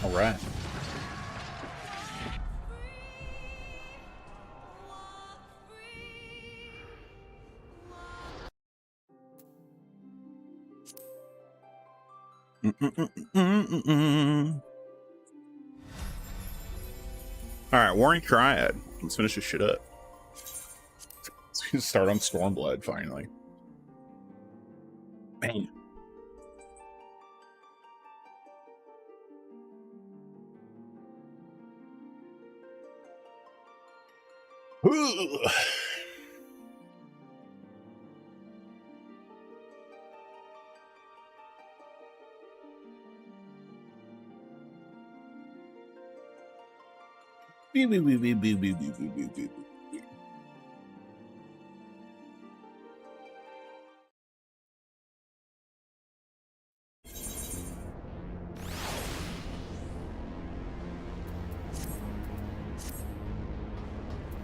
All right. All right, Warring Triad. Let's finish this shit up. Let's start on Stormblood finally. Man.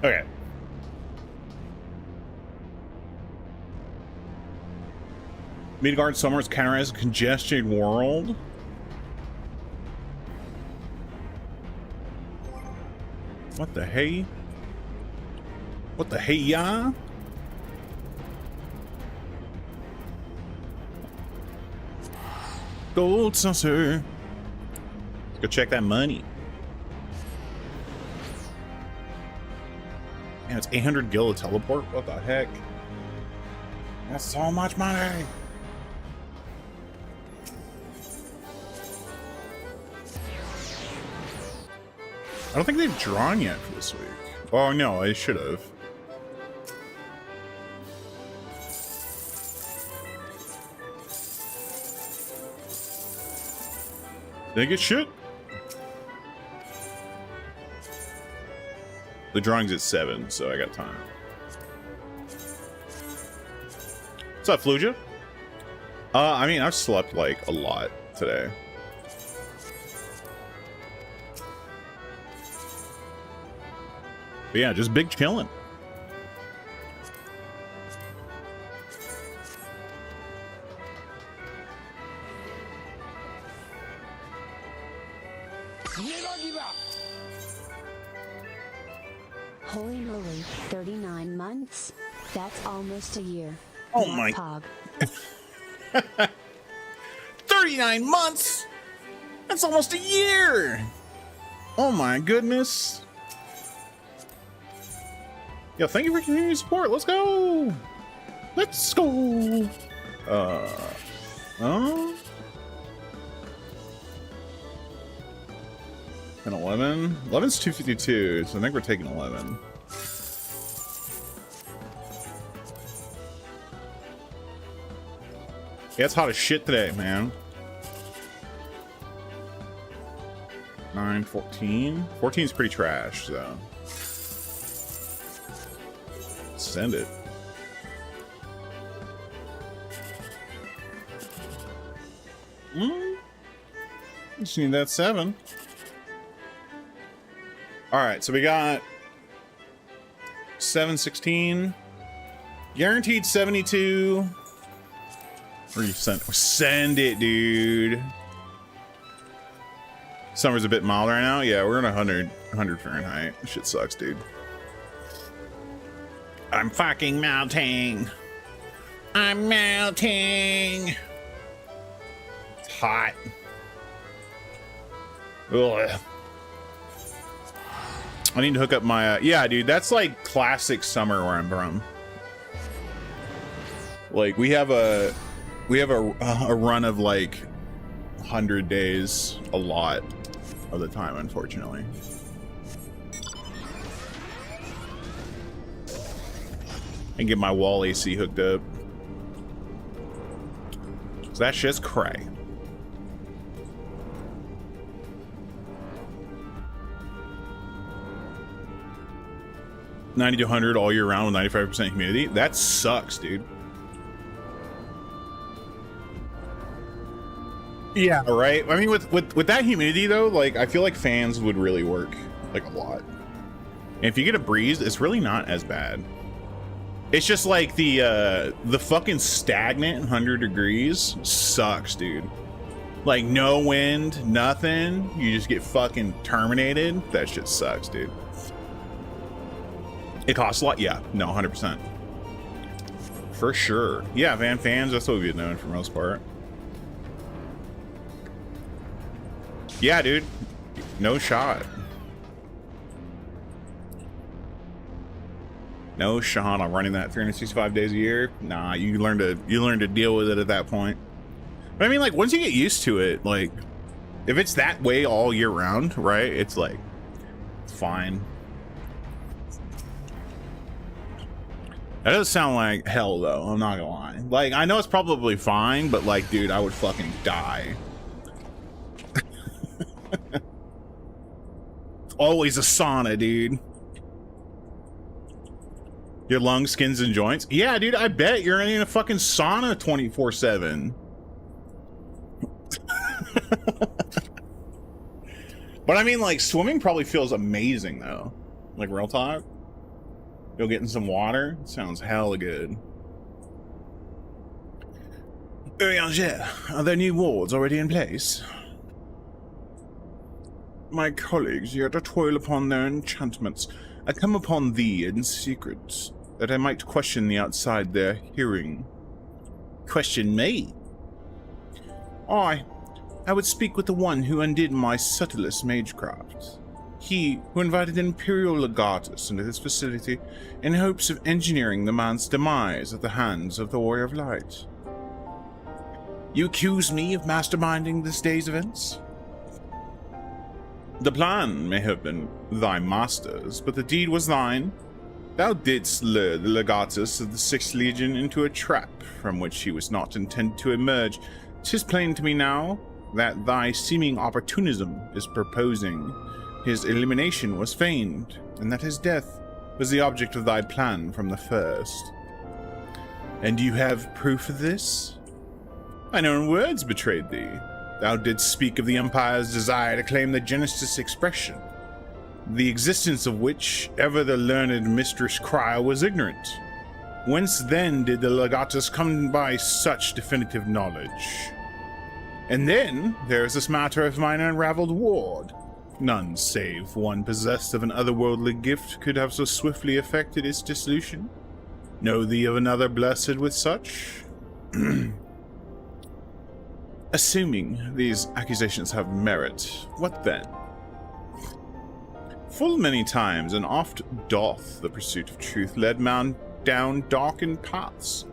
Okay. Midgard Summer's counterized congested world. What the hey? What the hey ya? Gold saucer. Let's go check that money. Man, it's 800 gil to teleport. What the heck? That's so much money. I don't think they've drawn yet for this week. Oh no, I should have. Did I get shit? The drawing's at 7, so I got time. What's up, Fluja? I mean, I've slept like a lot today. But yeah, just big chillin'. Holy moly, 39 months? That's almost a year. Oh my. Pog. 39 months? That's almost a year. Oh my goodness. Yo, thank you for continuing support. Let's go. Let's go. Oh. And 11. 11's 252, so I think we're taking 11. Yeah, it's hot as shit today, man. 9, 14. 14 is pretty trash, so. Send it. Just need that 7. All right, so we got 716, guaranteed 72. Send it, dude. Summer's a bit mild right now. Yeah, we're in 100 Fahrenheit. Shit sucks, dude. I'm fucking melting. I'm melting. It's hot. Ugh. I need to hook up my yeah, dude, that's like classic summer where I'm from. Like we have a run of like 100 days a lot of the time, unfortunately. And get my wall AC hooked up. So that shit's cray. $90 to $100 all year round with 95% humidity. That sucks, dude. Yeah, right. I mean, with that humidity though, like I feel like fans would really work like a lot. And if you get a breeze, it's really not as bad. It's just like the fucking stagnant 100 degrees sucks, dude. Like no wind, nothing. You just get fucking terminated. That shit sucks, dude. It costs a lot. Yeah, no, 100%. For sure. Yeah, fans, that's what we've been doing for the most part. Yeah, dude. No shot. No shot on running that 365 days a year. Nah, you learn to deal with it at that point. But I mean, like, once you get used to it, like, if it's that way all year round, right? It's like, it's fine. That does sound like hell, though. I'm not gonna lie. Like, I know it's probably fine, but like, dude, I would fucking die. It's always a sauna, dude. Your lungs, skins, and joints. Yeah, dude, I bet you're in a fucking sauna 24/7. But I mean, like, swimming probably feels amazing, though. Like, real talk. Go get in some water. Sounds hella good. Angers, are there new wards already in place? My colleagues yet to toil upon their enchantments. I come upon thee in secret, that I might question thee outside their hearing. Question me? I would speak with the one who undid my subtlest magecraft. He who invited Imperial Legatus into his facility in hopes of engineering the man's demise at the hands of the Warrior of Light. You accuse me of masterminding this day's events? The plan may have been thy master's, but the deed was thine. Thou didst lure the Legatus of the 6th Legion into a trap from which he was not intended to emerge. 'Tis plain to me now that thy seeming opportunism is proposing his elimination was feigned, and that his death was the object of thy plan from the first. And you have proof of this? Thine own words betrayed thee. Thou didst speak of the Empire's desire to claim the Genesis expression, the existence of which ever the learned Mistress Cryo was ignorant. Whence then did the Legatus come by such definitive knowledge? And then there is this matter of mine unraveled ward. None save one possessed of an otherworldly gift could have so swiftly effected its dissolution. Know thee of another blessed with such? Assuming these accusations have merit, what then? Full many times and oft doth the pursuit of truth lead man down darkened paths.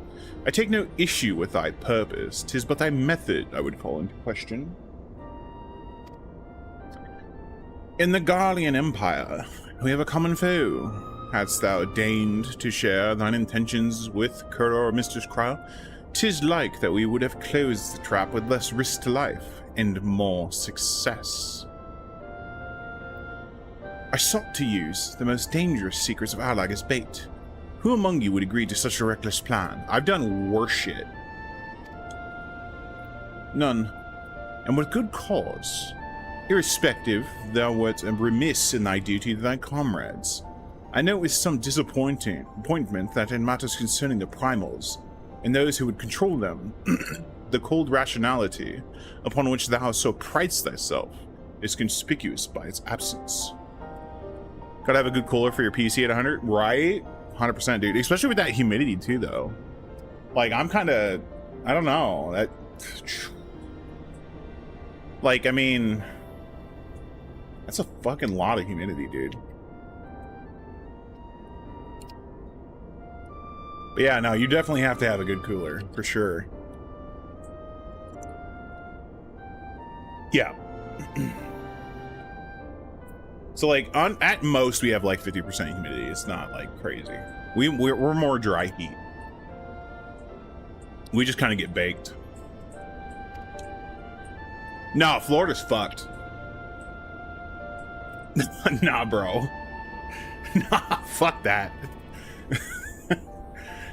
I take no issue with thy purpose, 'tis but thy method I would call into question. In the Garlean Empire, we have a common foe. Hadst thou deigned to share thine intentions with Curor or Mistress Cryo, 'tis like that we would have closed the trap with less risk to life and more success. I sought to use the most dangerous secrets of Allag as bait. Who among you would agree to such a reckless plan? I've done worse shit. None, and with good cause. Irrespective, thou wert remiss in thy duty to thy comrades. I note with some disappointment that in matters concerning the primals, and those who would control them, the cold rationality upon which thou so pridest thyself is conspicuous by its absence. Gotta have a good cooler for your PC at 100, right? 100%, dude. Especially with that humidity too, though. Like, I'm kind of, I don't know. That, like, I mean, that's a fucking lot of humidity, dude. But yeah, no, you definitely have to have a good cooler, for sure. Yeah. So, like, at most, we have, like, 50% humidity. It's not, like, crazy. We're more dry heat. We just kind of get baked. No, Florida's fucked. Nah, bro. Nah, fuck that.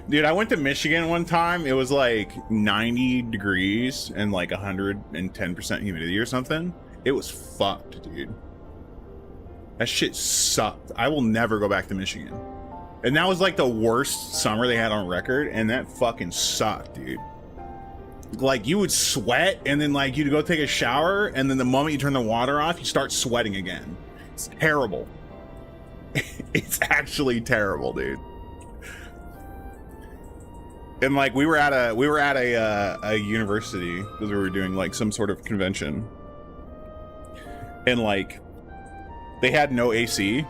Dude, I went to Michigan one time. It was like 90 degrees and like 110% humidity or something. It was fucked, dude. That shit sucked. I will never go back to Michigan. And that was like the worst summer they had on record, and that fucking sucked, dude. like you would sweat and then like you'd go take a shower and then the moment you turn the water off, you start sweating again. It's terrible. It's actually terrible, dude. And like we were at a university because we were doing like some sort of convention, and like they had no AC.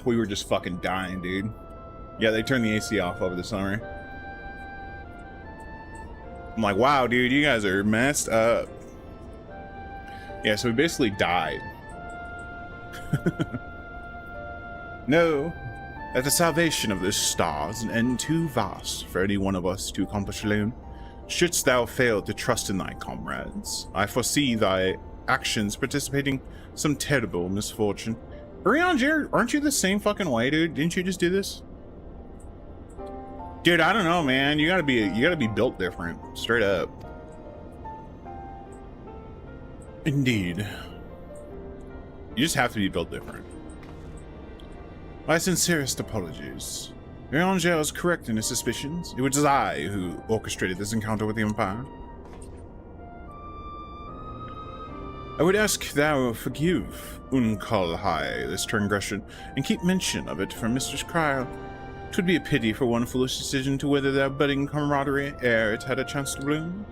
We were just fucking dying, dude. Yeah, they turned the AC off over the summer. I'm like, wow, dude, you guys are messed up. Yeah, so we basically died. No, that the salvation of this star is an end too vast for any one of us to accomplish alone. Shouldst thou fail to trust in thy comrades, I foresee thy actions participating some terrible misfortune. Urianger, aren't you the same fucking way, dude? Didn't you just do this? Dude, I don't know, man. You gotta be built different, straight up. Indeed. You just have to be built different. My sincerest apologies. Urianger is correct in his suspicions. It was I who orchestrated this encounter with the Empire. I would ask thou forgive Unkalhai this transgression, and keep mention of it from Mistress Cryle. 'Twould be a pity for one foolish decision to wither their budding camaraderie ere it had a chance to bloom.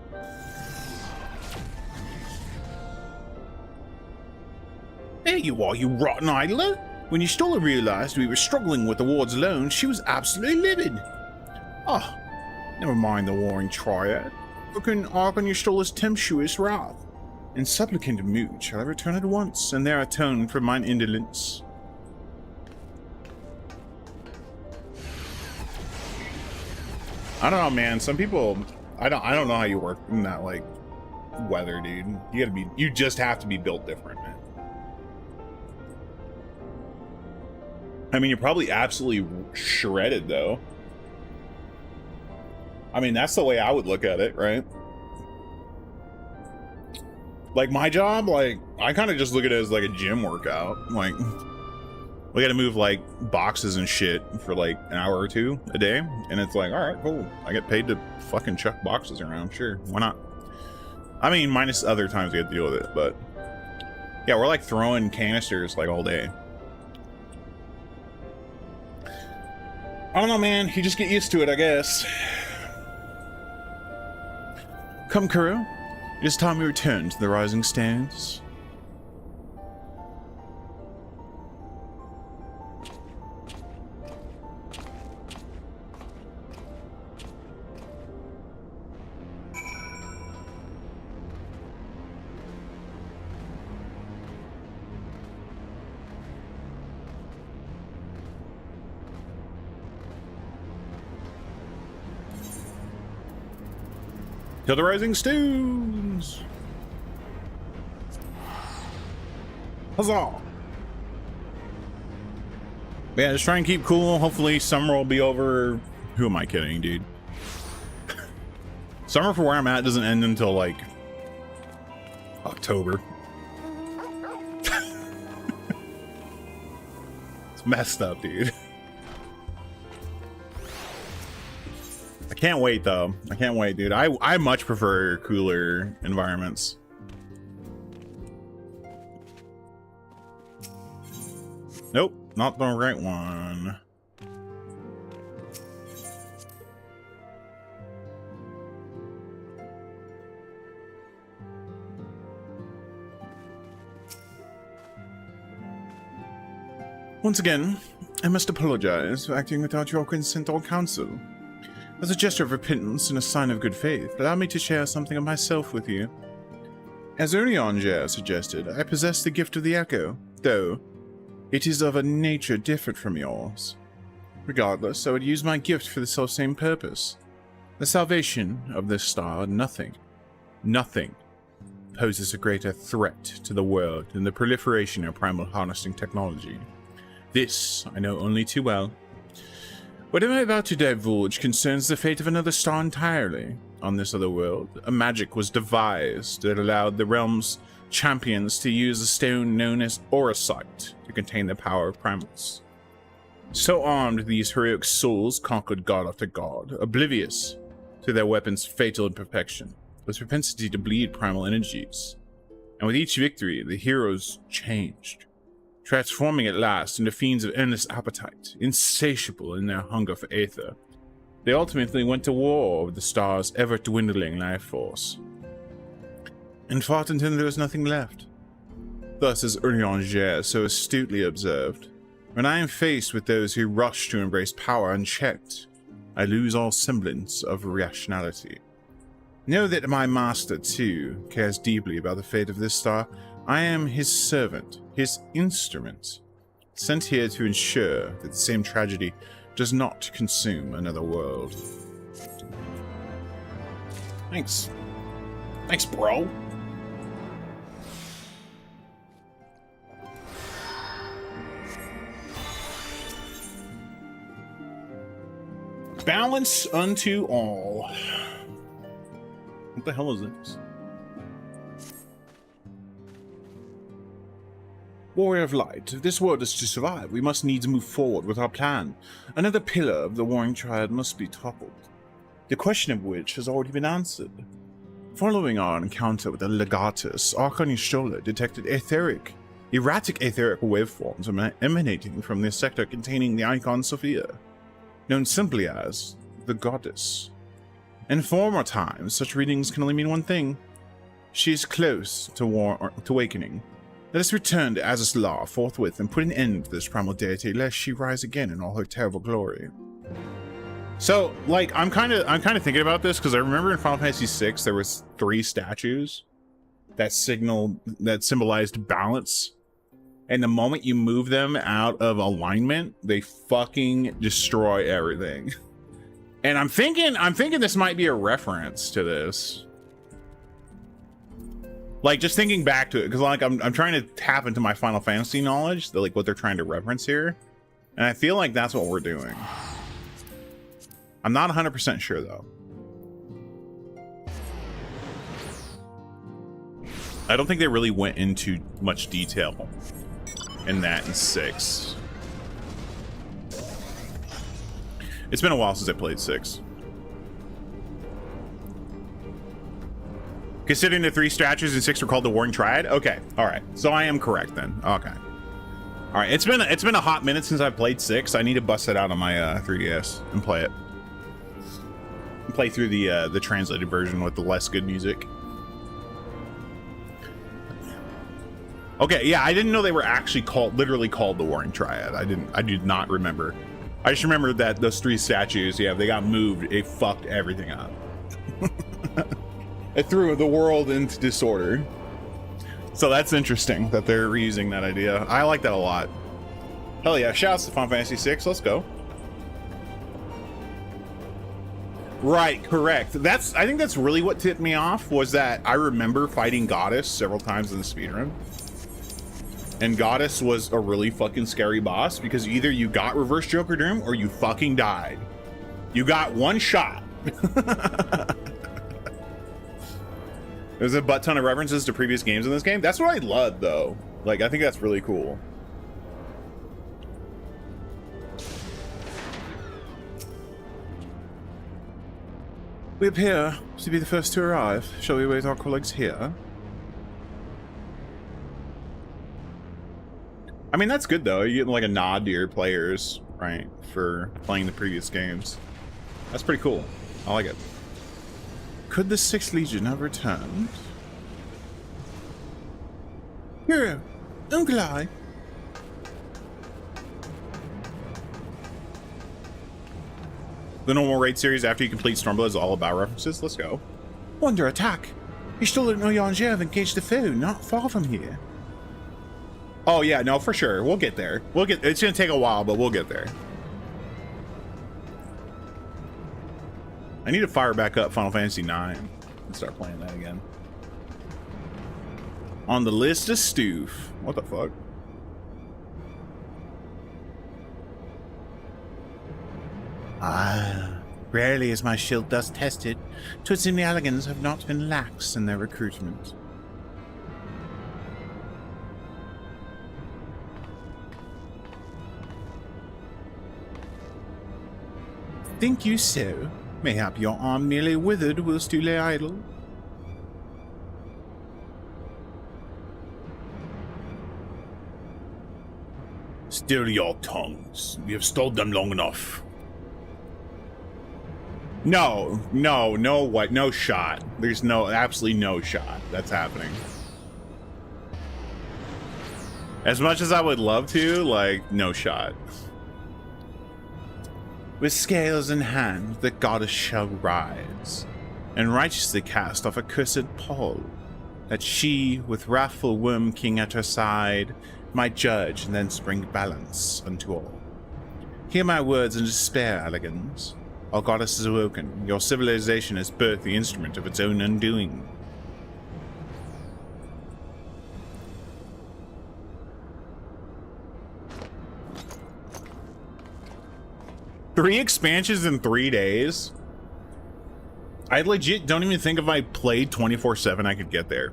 There you are, you rotten idler! When Y'shtola realized we were struggling with the wards alone, she was absolutely livid. Ah, never mind the warring triad. Who can argue Y'shtola's tempestuous wrath? In supplicant mood shall I return at once, and there atone for mine indolence. I don't know, man. Some people, I don't know how you work in that like weather, dude. You just have to be built different, man. I mean, you're probably absolutely shredded, though. I mean, that's the way I would look at it, right? Like, my job, like, I kind of just look at it as, like, a gym workout. Like, we gotta move, like, boxes and shit for, like, an hour or two a day. And it's like, all right, cool. I get paid to fucking chuck boxes around. Sure, why not? I mean, minus other times we have to deal with it, but... yeah, we're, like, throwing canisters, like, all day. I don't know, man. You just get used to it, I guess. Come, Kuro. It is time we return to the rising stands. To the rising stones! Huzzah! Yeah, just try and keep cool. Hopefully summer will be over. Who am I kidding, dude? Summer for where I'm at doesn't end until like October. It's messed up, dude. I can't wait though. I can't wait, dude. I much prefer cooler environments. Nope, not the right one. Once again, I must apologize for acting without your consent or counsel. As a gesture of repentance and a sign of good faith, allow me to share something of myself with you. As Urianger suggested, I possess the gift of the Echo, though it is of a nature different from yours. Regardless, I would use my gift for the selfsame purpose. The salvation of this star, nothing poses a greater threat to the world than the proliferation of primal harnessing technology. This I know only too well. What I'm about to divulge concerns the fate of another star entirely. On this other world, a magic was devised that allowed the realm's champions to use a stone known as Aurasight to contain the power of primals. So armed, these heroic souls conquered god after god, oblivious to to their weapon's fatal imperfection, with propensity to bleed primal energies. And with each victory, the heroes changed, transforming at last into fiends of endless appetite, insatiable in their hunger for aether. They ultimately went to war with the star's ever-dwindling life force, and fought until there was nothing left. Thus, as Urianger so astutely observed, when I am faced with those who rush to embrace power unchecked, I lose all semblance of rationality. Know that my master, too, cares deeply about the fate of this star. I am his servant, his instrument, sent here to ensure that the same tragedy does not consume another world. Thanks. Thanks, bro. Balance unto all. What the hell is this? Warrior of Light, if this world is to survive, we must needs move forward with our plan. Another pillar of the Warring Triad must be toppled, the question of which has already been answered. Following our encounter with the Legatus, Archon Stola detected erratic etheric waveforms emanating from the sector containing the icon Sophia, known simply as the Goddess. In former times, such readings can only mean one thing. She is close to awakening. Let us return to Azus Law forthwith and put an end to this primal deity, lest she rise again in all her terrible glory. So, like, I'm kind of thinking about this because I remember in Final Fantasy VI there was 3 statues that symbolized balance, and the moment you move them out of alignment, they fucking destroy everything. And I'm thinking this might be a reference to this. Like, just thinking back to it, because like I'm trying to tap into my Final Fantasy knowledge, like what they're trying to reference here, and I feel like that's what we're doing. I'm not 100% sure though. I don't think they really went into much detail in that in 6. It's been a while since I played 6. Considering the 3 statues in 6 are called the Warring Triad? Okay, alright. So I am correct then. Okay. Alright, it's been a hot minute since I played 6. I need to bust it out on my 3DS and play it. And play through the translated version with the less good music. Okay, yeah, I didn't know they were actually literally called the Warring Triad. I did not remember. I just remember that those 3 statues, yeah, they got moved. It fucked everything up. It threw the world into disorder. So that's interesting that they're reusing that idea. I like that a lot. Hell yeah, shouts to Final Fantasy VI, let's go. Right, correct. I think that's really what tipped me off, was that I remember fighting Goddess several times in the speedrun. And Goddess was a really fucking scary boss because either you got reverse Joker Doom or you fucking died. You got one shot. There's a butt ton of references to previous games in this game. That's what I love though. Like, I think that's really cool. We appear to be the first to arrive. Shall we await our colleagues here? I mean, that's good though. You get like a nod to your players, right, for playing the previous games. That's pretty cool. I like it. Could the 6th Legion have returned? Hero, Uncle I. The normal raid series after you complete Stormblood is all about references. Let's go. Wonder attack. You still don't know Yanger have engaged the foe, not far from here. Oh yeah, no, for sure. We'll get there. It's gonna take a while, but we'll get there. I need to fire back up Final Fantasy IX and start playing that again. On the list of Stoof. What the fuck? Ah, rarely is my shield thus tested. 'Twould seem the Elegans have not been lax in their recruitment. Think you so? Mayhap your arm nearly withered whilst you lay idle. Still your tongues. You have stalled them long enough. No, what? No shot. There's absolutely no shot that's happening. As much as I would love to, like, no shot. With scales in hand, the goddess shall rise, and righteously cast off a cursed pall, that she, with wrathful worm king at her side, might judge and thence bring balance unto all. Hear my words in despair, elegans. Our goddess is awoken. Your civilization has birthed the instrument of its own undoing. Three expansions in 3 days? I legit don't even think if I played 24/7 I could get there.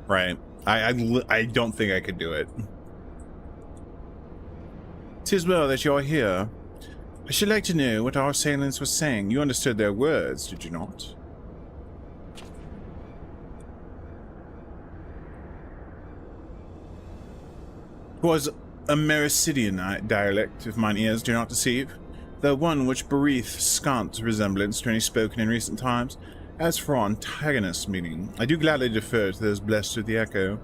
Right. I don't think I could do it. 'Tis well that you're here. I should like to know what our assailants were saying. You understood their words, did you not? Was a Mericidian dialect, if mine ears do not deceive, though one which beareth scant resemblance to any spoken in recent times. As for antagonist meaning, I do gladly defer to those blessed with the echo.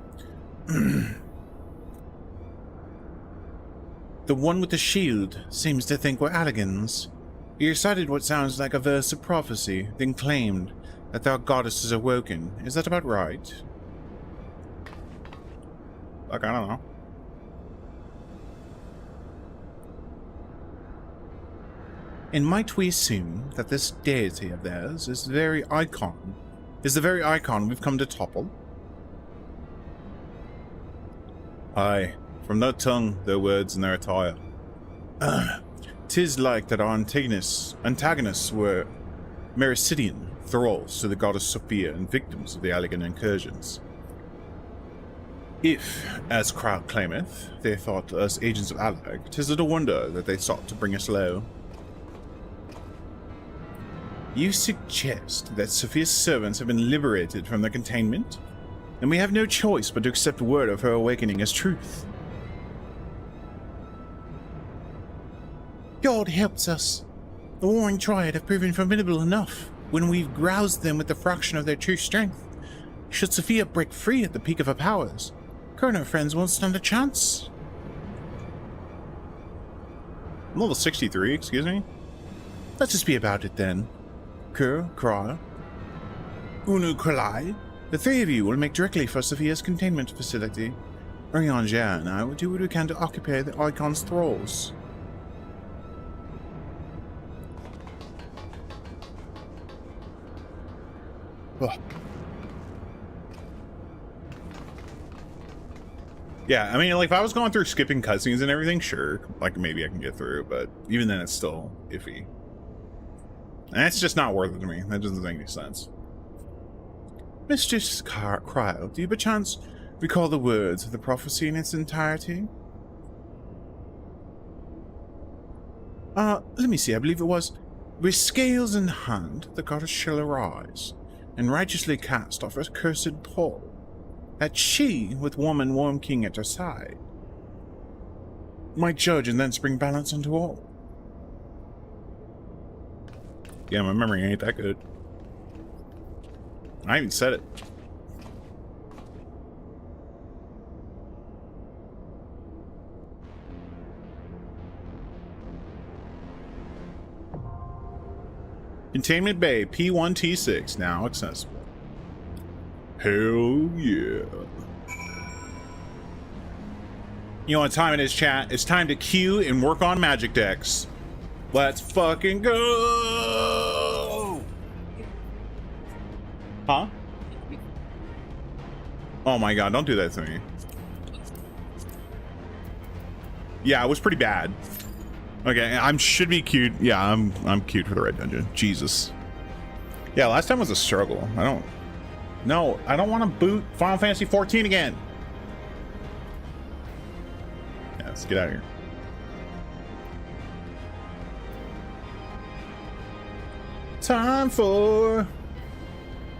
The one with the shield seems to think we're Alligans. He recited what sounds like a verse of prophecy, then claimed that our goddess is awoken. Is that about right? Like, I don't know. And might we assume that this deity of theirs is the very icon we've come to topple? Aye, from their tongue, their words, and their attire. 'Tis like that our antagonists were Mericidian thralls to the goddess Sophia and victims of the Alligan incursions. If, as crowd claimeth, they thought us agents of Allag, 'tis little wonder that they sought to bring us low. You suggest that Sophia's servants have been liberated from their containment, and we have no choice but to accept word of her awakening as truth. God helps us. The warring triad have proven formidable enough when we've roused them with a fraction of their true strength. Should Sophia break free at the peak of her powers, her and her friends won't stand a chance. I'm level 63, excuse me? Let's just be about it then. Kur, Kra, Unu Kralai, the three of you will make directly for Sophia's containment facility. Urianja and I will do what we can to occupy the Icon's thralls. Ugh. Yeah, I mean, like, if I was going through skipping cutscenes and everything, sure, like, maybe I can get through, but even then, it's still iffy. And it's just not worth it to me. That doesn't make any sense. Mistress Cryle, do you perchance recall the words of the prophecy in its entirety? Let me see, I believe it was, with scales in hand, the goddess shall arise, and righteously cast off her cursed pall, that she, with woman warm king at her side, might judge and thence bring balance unto all. Yeah, my memory ain't that good. I even said it. Containment Bay P1T6 now accessible. Hell yeah. You know what time it is, chat? It's time to queue and work on magic decks. Let's fucking go! Huh? Oh my god, don't do that to me. Yeah, it was pretty bad. Okay, should be cute. Yeah, I'm cute for the red dungeon. Jesus. Yeah, last time was a struggle. I don't want to boot Final Fantasy 14 again. Yeah, let's get out of here. Time for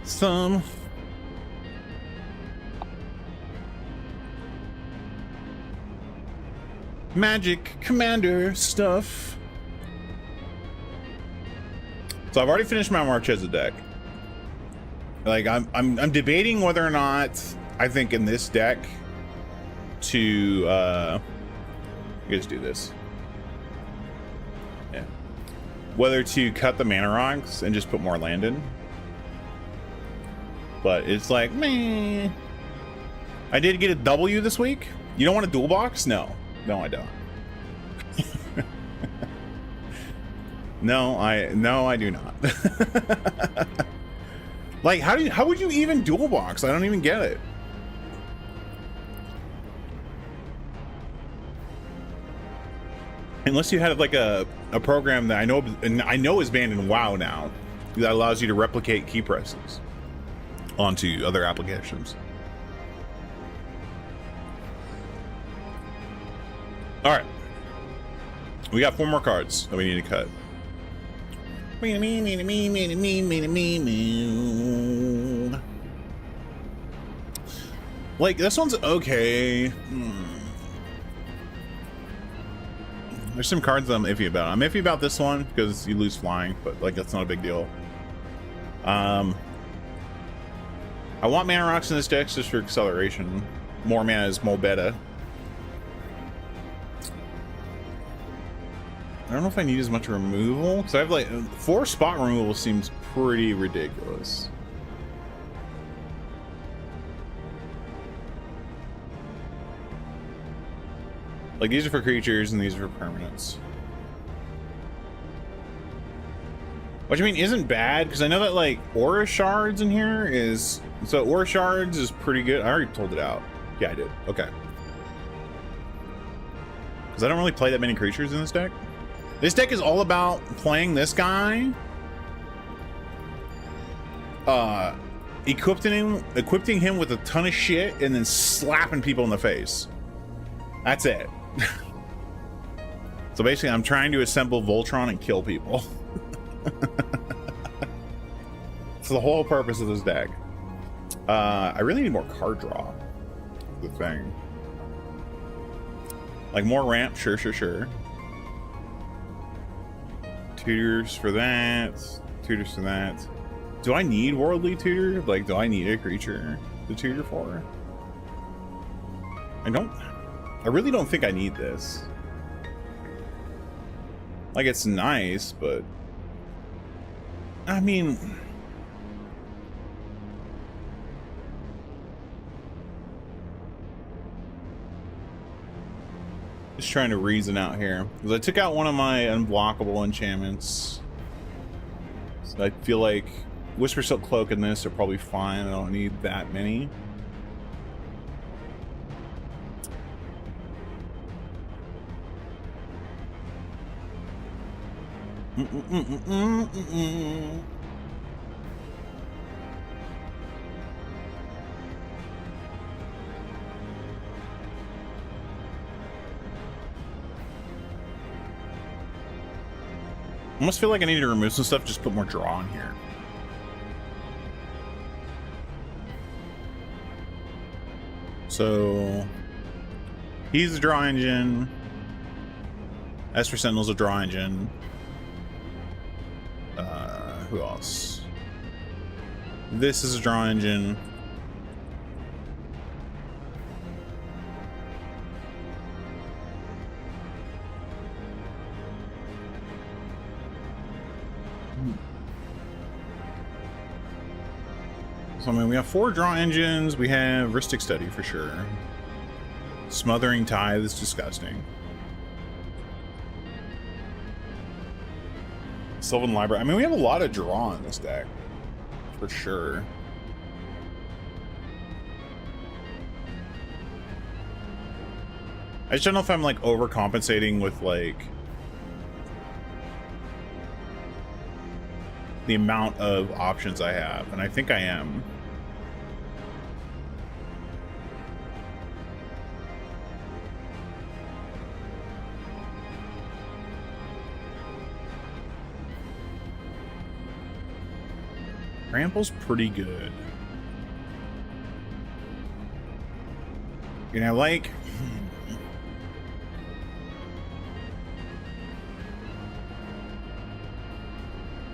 some Magic Commander stuff. So I've already finished my Marchesa deck. Like I'm debating whether or not I think in this deck to just do this. Yeah. Whether to cut the mana rocks and just put more land in. But it's like, meh. I did get a W this week. You don't want a dual box? No. No, I don't. No, I do not. Like, how would you even dual box? I don't even get it. Unless you had like a program that I know is banned in WoW now that allows you to replicate key presses onto other applications. All right, we got 4 more cards that we need to cut. Like, this one's okay. There's some cards that I'm iffy about. I'm iffy about this one because you lose flying, but like that's not a big deal. I want mana rocks in this deck just for acceleration. More mana is more better. I don't know if I need as much removal because I have like 4 spot removal seems pretty ridiculous. Like these are for creatures and these are for permanents. Which I mean isn't bad because I know that like Aura Shards in here is so Aura Shards is pretty good. I already pulled it out. Yeah, I did. Okay. Because I don't really play that many creatures in this deck. This deck is all about playing this guy, equipping him with a ton of shit, and then slapping people in the face. That's it. So basically, I'm trying to assemble Voltron and kill people. That's the whole purpose of this deck. I really need more card draw. The thing. Like more ramp, sure. Tutors for that. Tutors for that. Do I need Worldly Tutor? Like, do I need a creature to tutor for? I really don't think I need this. Like, it's nice, but I mean, just trying to reason out here because I took out one of my unblockable enchantments, so I feel like Whisper Silk Cloak and this are probably fine. I don't need that many. I almost feel like I need to remove some stuff, just put more draw in here. So he's a draw engine. Esper Sentinel's a draw engine. Who else? This is a draw engine. So I mean, we have 4 draw engines. We have Ristic Study for sure. Smothering Tithe is disgusting. Sylvan Library. I mean, we have a lot of draw in this deck, for sure. I just don't know if I'm like overcompensating with like the amount of options I have, and I think I am. trample's pretty good. You know, like...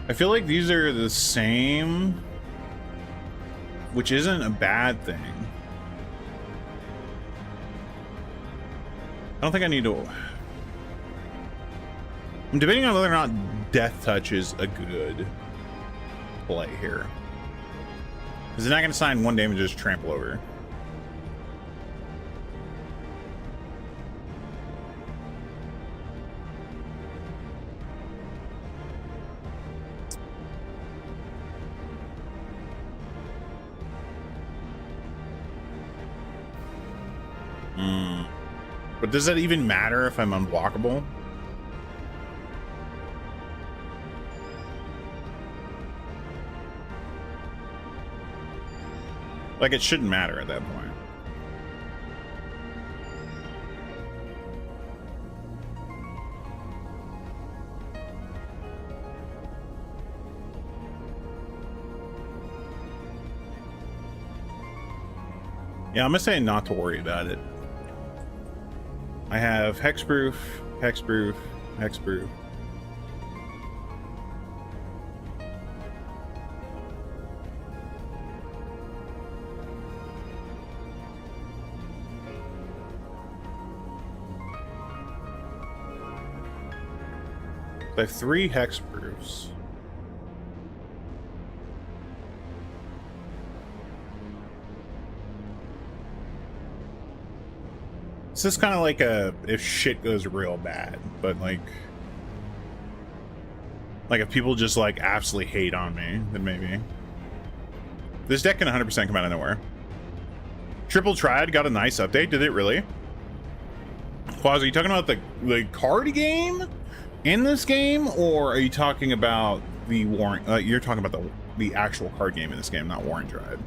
I feel like these are the same, which isn't a bad thing. I don't think I need to... I'm debating on whether or not Death Touch is a good play here. Is it not going to sign 1 damage, just trample over? But does that even matter if I'm unblockable? Like, it shouldn't matter at that point. Yeah, I'm gonna say not to worry about it. I have hexproof, hexproof, hexproof. I have 3 hexproofs. This is kind of like a if shit goes real bad, but like if people just like absolutely hate on me, then maybe. This deck can 100% come out of nowhere. Triple Triad got a nice update. Did it really? Quaz, are you talking about the card game in this game, or are you talking about the Warren? You're talking about the actual card game in this game, not Warren Triad.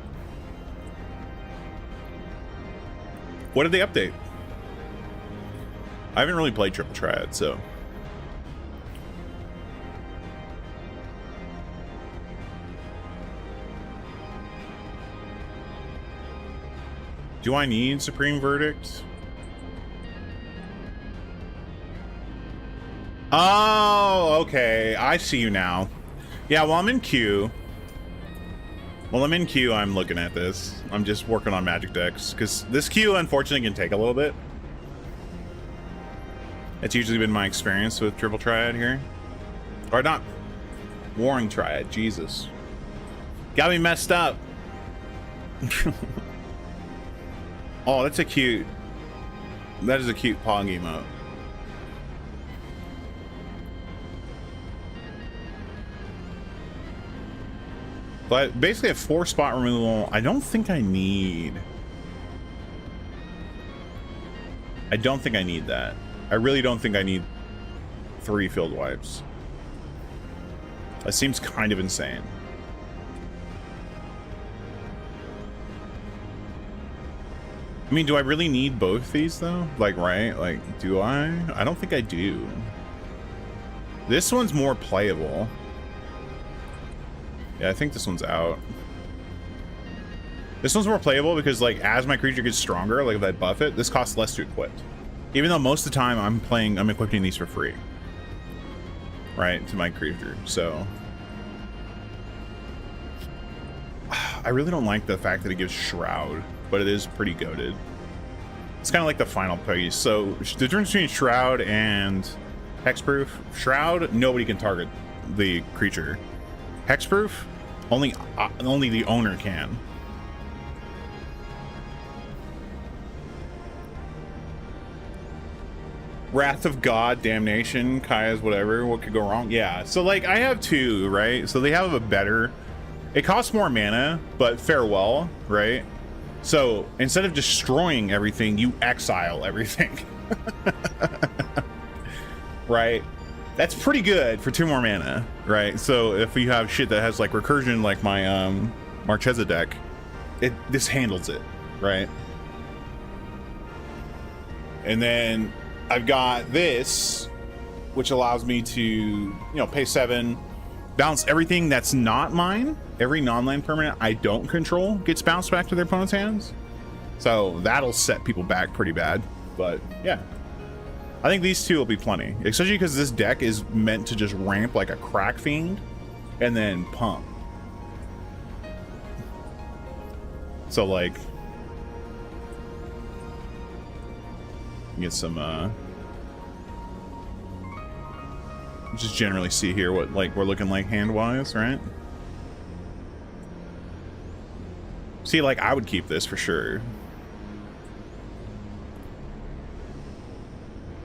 What did they update? I haven't really played Triple Triad, so. Do I need Supreme Verdict? Oh, okay. I see you now. Yeah, well, I'm in queue. I'm looking at this. I'm just working on Magic decks, because this queue, unfortunately, can take a little bit. It's usually been my experience with Triple Triad here. Or not. Warring Triad. Jesus. Got me messed up. Oh, that's a cute... That is a cute Pog emote. But basically a 4-spot removal, I don't think I need. I don't think I need that. I really don't think I need 3 field wipes. That seems kind of insane. I mean, do I really need both these though? Like, right? Like, do I? I don't think I do. This one's more playable. Yeah, I think this one's out. This one's more playable because, like, as my creature gets stronger, like if I buff it, this costs less to equip. Even though most of the time I'm equipping these for free. Right, to my creature, so. I really don't like the fact that it gives Shroud, but it is pretty goated. It's kind of like the final piece. So, the difference between Shroud and Hexproof. Shroud, nobody can target the creature. Hexproof, only the owner can. Wrath of God, Damnation, Kaya's whatever, what could go wrong? Yeah, so like I have 2, right? So they have a better, it costs more mana, but farewell, right? So instead of destroying everything, you exile everything. Right? That's pretty good for 2 more mana, right? So if you have shit that has like recursion, like my Marchesa deck, this handles it, right? And then I've got this, which allows me to, you know, pay 7, bounce everything that's not mine. Every non-land permanent I don't control gets bounced back to their opponent's hands. So that'll set people back pretty bad. But yeah, I think these two will be plenty, especially because this deck is meant to just ramp like a crack fiend and then pump. So like, get some just generally see here what like we're looking like hand wise, right? See, like I would keep this for sure.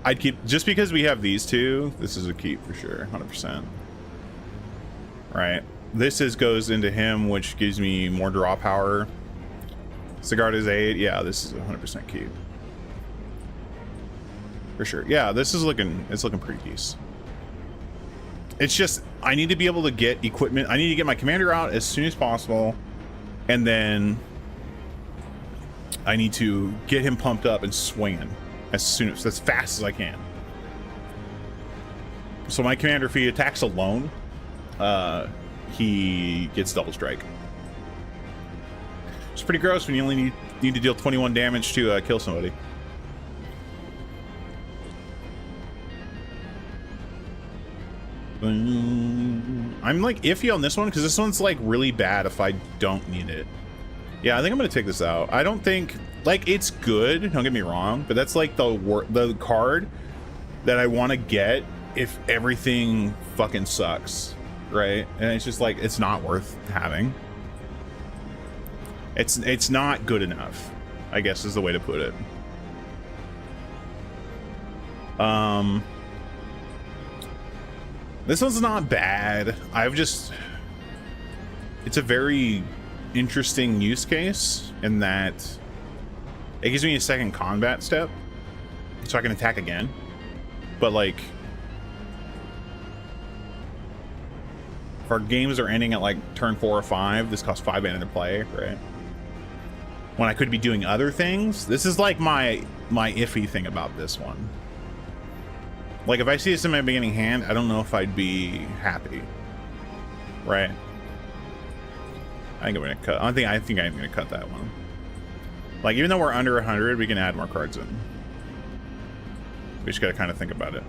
I'd keep, just because we have these two, this is a keep for sure, 100%. Right, this goes into him, which gives me more draw power. Cigar is 8, yeah, this is 100% keep. For sure, yeah, this is looking, it's looking pretty decent. It's just, I need to be able to get equipment, I need to get my commander out as soon as possible, and then I need to get him pumped up and swinging as fast as I can. So my commander, if he attacks alone, he gets double strike. It's pretty gross when you only need to deal 21 damage to kill somebody. I'm like iffy on this one because this one's like really bad if I don't need it. Yeah, I think I'm gonna take this out. I don't think, like, it's good, don't get me wrong, but that's like the card that I want to get if everything fucking sucks, right? And it's just like, it's not worth having. It's not good enough, I guess is the way to put it. This one's not bad. It's a very interesting use case in that it gives me a second combat step so I can attack again, but like if our games are ending at like turn 4 or 5, this costs 5 mana to play, right? When I could be doing other things. This is like my iffy thing about this one. Like if I see this in my beginning hand, I don't know if I'd be happy, right? I think I'm gonna cut. I think I'm gonna cut that one. Like, even though we're under 100, we can add more cards in. We just gotta kind of think about it.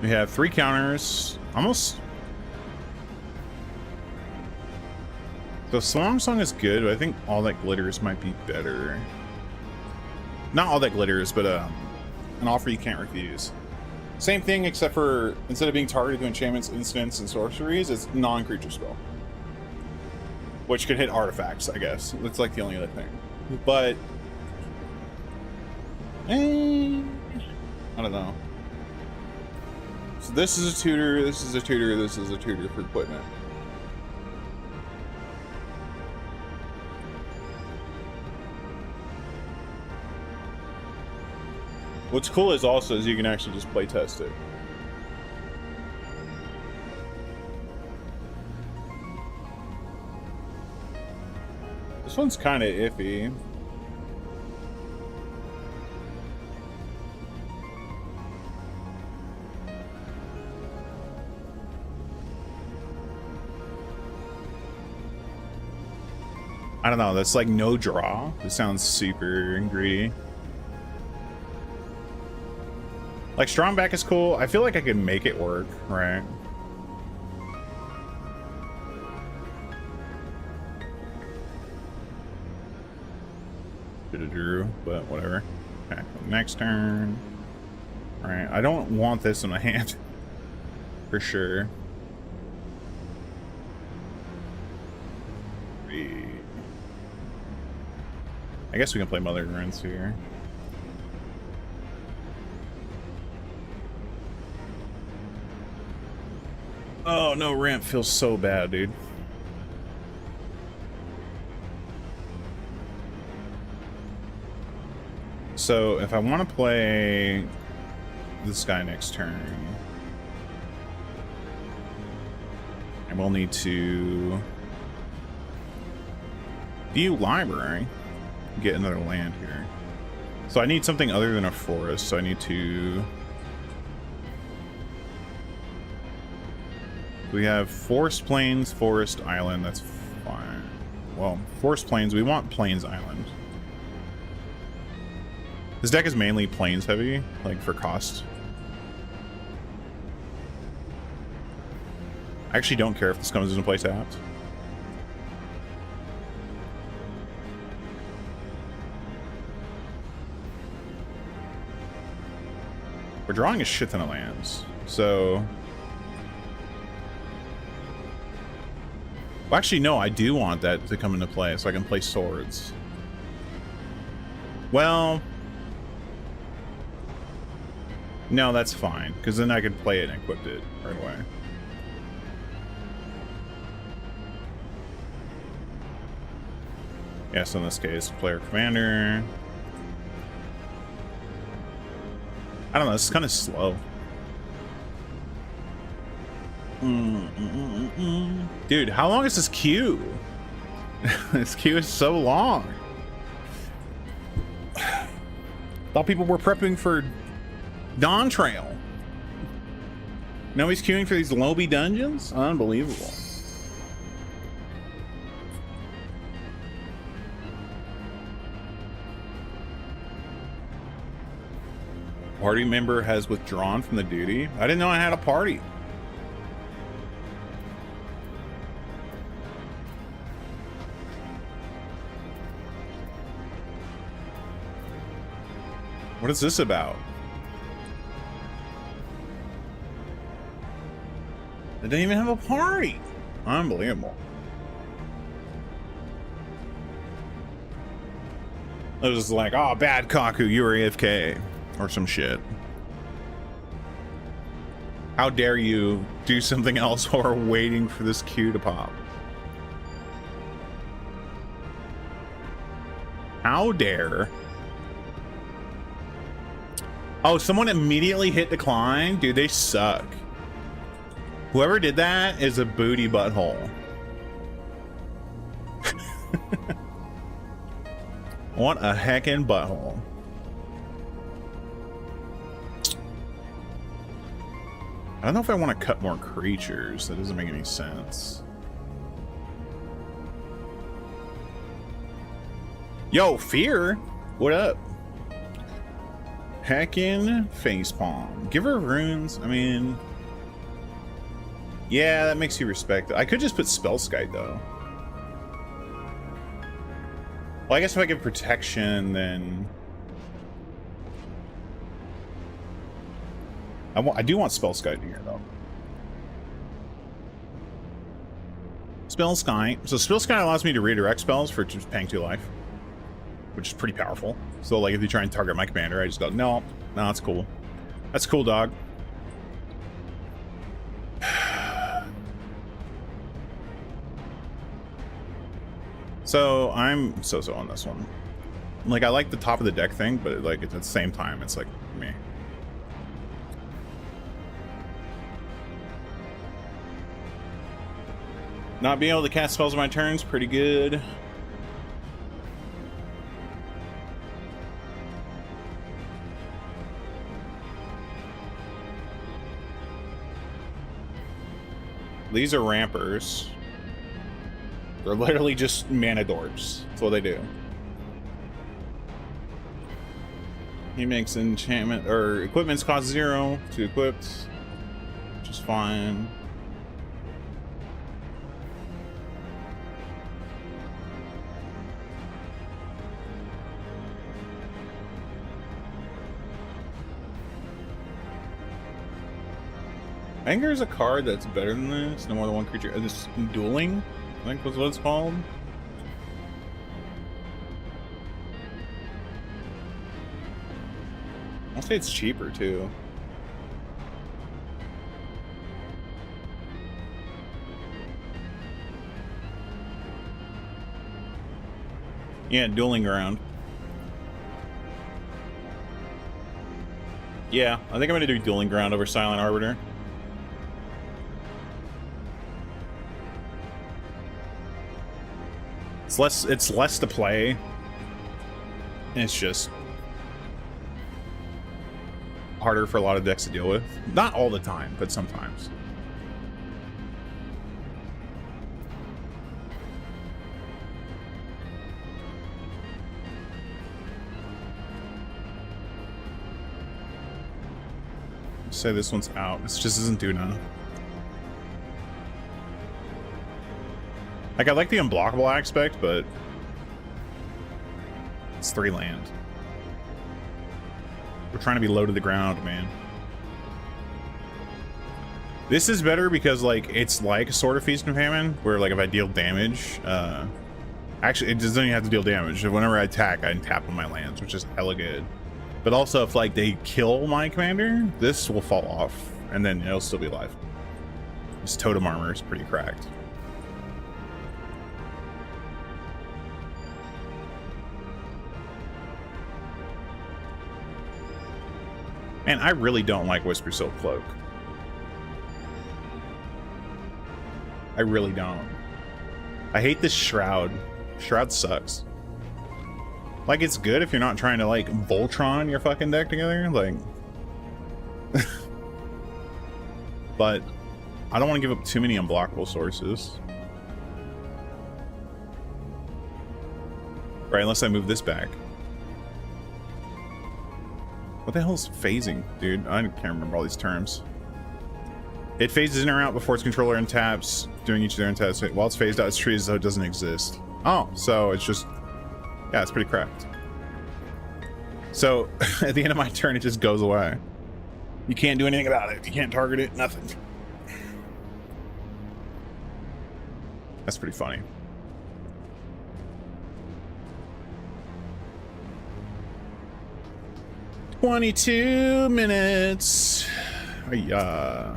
We have 3 counters, almost. The Song is good, but I think All That Glitters might be better. Not All That Glitters, but an offer you can't refuse. Same thing, except for instead of being targeted to enchantments, instants, and sorceries, it's non-creature spell, which could hit artifacts, I guess. That's like the only other thing. But I don't know. So this is a tutor, this is a tutor, this is a tutor for equipment. What's cool is also you can actually just play test it. This one's kind of iffy. I don't know, that's like no draw. This sounds super greedy. Like, Strongback is cool. I feel like I can make it work, right? Should have drew, but whatever. Okay, next turn. Alright, I don't want this in my hand. For sure. I guess we can play Mother Runes here. Oh no, ramp feels so bad, dude. So if I want to play this guy next turn, I will need to view library, get another land here. So I need something other than a forest. So I need to. We have forest plains, forest island. That's fine. Well, forest plains. We want plains island. This deck is mainly plains heavy, like for cost. I actually don't care if this comes into play tapped. We're drawing a shit ton of lands, so. Well, actually, no, I do want that to come into play so I can play swords. Well, no, that's fine, because then I could play it and equip it right away. Yeah, so in this case, player commander. I don't know, this is kind of slow. Dude, how long is this queue? This queue is so long. Thought people were prepping for Dawn Trail. Now he's queuing for these lobby dungeons? Unbelievable. Party member has withdrawn from the duty. I didn't know I had a party. What is this about? I didn't even have a party. Unbelievable. I was like, oh, bad Kaku, you were AFK. Or some shit. How dare you do something else while we're waiting for this queue to pop? How dare? Oh, someone immediately hit decline? Dude, they suck. Whoever did that is a booty butthole. What a heckin' butthole. I don't know if I want to cut more creatures. That doesn't make any sense. Yo, Fear! What up? Heckin' facepalm. Give her runes. I mean... Yeah, that makes you respect it. I could just put Spellskite, though. Well, I guess if I give protection, then... I do want Spellskite here, though. Spellskite. So Spellskite allows me to redirect spells for just paying 2 life, which is pretty powerful. So, like, if you try and target my commander, I just go, no, that's cool. That's cool, dog. So I'm so on this one. Like, I like the top of the deck thing, but like at the same time, it's like me. Not being able to cast spells on my turns, pretty good. These are rampers. They're literally just mana dwarves. That's what they do. He makes enchantment or equipment's cost 0 to equipped, which is fine. Anger is a card that's better than this. No more than one creature. This dueling, I think was what it's called. I'll say it's cheaper too. Yeah, dueling ground. Yeah, I think I'm gonna do dueling ground over Silent Arbiter. It's less to play. It's just harder for a lot of decks to deal with. Not all the time, but sometimes. Say this one's out. This just isn't doing enough. Like, I like the unblockable aspect, but it's 3 land. We're trying to be low to the ground, man. This is better because, like, it's like a sort of Feast and Famine, where, like, if I deal damage, actually, it doesn't even have to deal damage. Whenever I attack, I tap on my lands, which is hella good. But also, if, like, they kill my commander, this will fall off, and then it'll still be alive. This totem armor is pretty cracked. Man, I really don't like Whisper Silk Cloak. I really don't. I hate this Shroud. Shroud sucks. Like, it's good if you're not trying to, like, Voltron your fucking deck together, like... But I don't want to give up too many unblockable sources. Right, unless I move this back. What the hell is phasing, dude? I can't remember all these terms. It phases in or out before its controller untaps, doing each of their untaps. While it's phased out, it's treated as though it doesn't exist. Oh, so it's just... Yeah, it's pretty cracked. So, at the end of my turn, it just goes away. You can't do anything about it. You can't target it, nothing. That's pretty funny. "22 minutes. Yeah.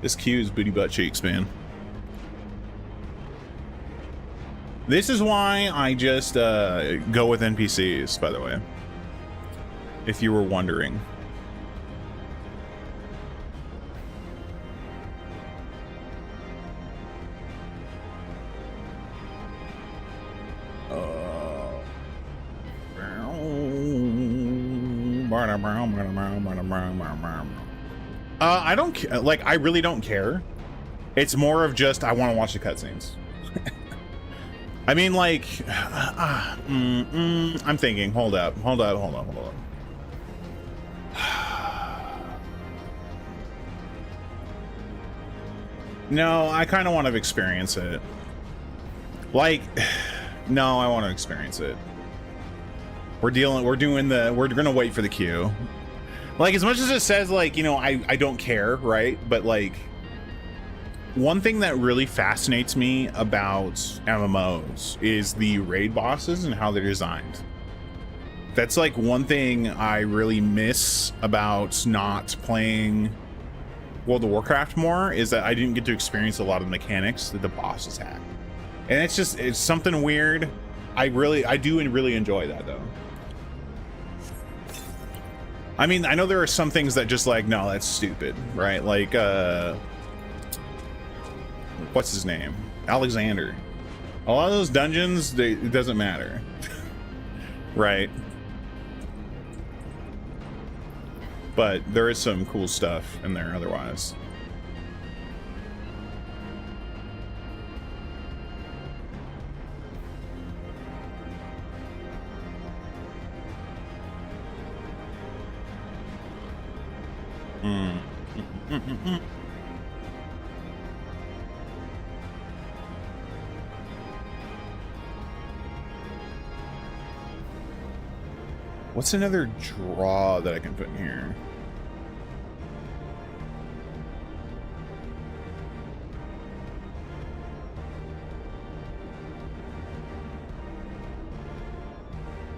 This queue is booty butt cheeks, man. This is why I just go with NPCs, by the way. If you were wondering. I don't like. I really don't care. It's more of just I want to watch the cutscenes. I mean, like, I'm thinking. Hold up. No, I kind of want to experience it. Like, no, I want to experience it. We're gonna wait for the queue. Like, as much as it says, like, you know, I don't care, right? But, like, one thing that really fascinates me about MMOs is the raid bosses and how they're designed. That's, like, one thing I really miss about not playing World of Warcraft more, is that I didn't get to experience a lot of the mechanics that the bosses had. And it's something weird. I do really enjoy that, though. I mean, I know there are some things that just like, no, that's stupid, right? Like, what's his name? Alexander. A lot of those dungeons, it doesn't matter. Right? But there is some cool stuff in there otherwise. What's another draw that I can put in here?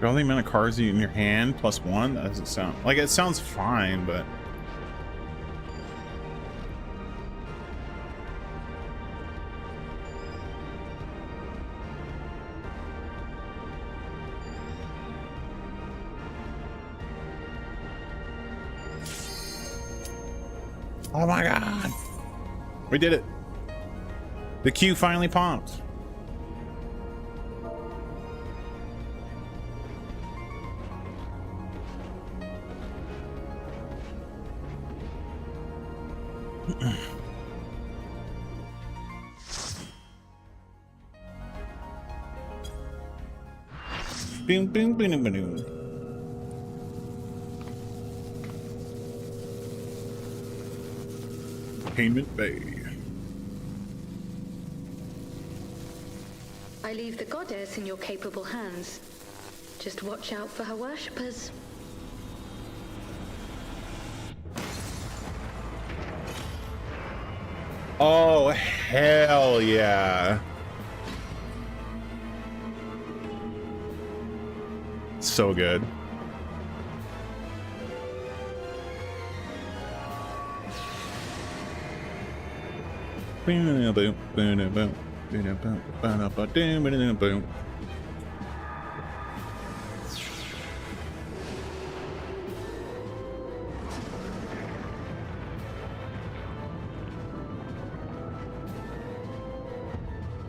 Draw the amount of cards in your hand +1? That doesn't sound like it sounds fine, but Oh my god. We did it. The queue finally popped. Boom, boom, boom, boom. Payment Bay. I leave the goddess in your capable hands. Just watch out for her worshippers. Oh, hell yeah. So good.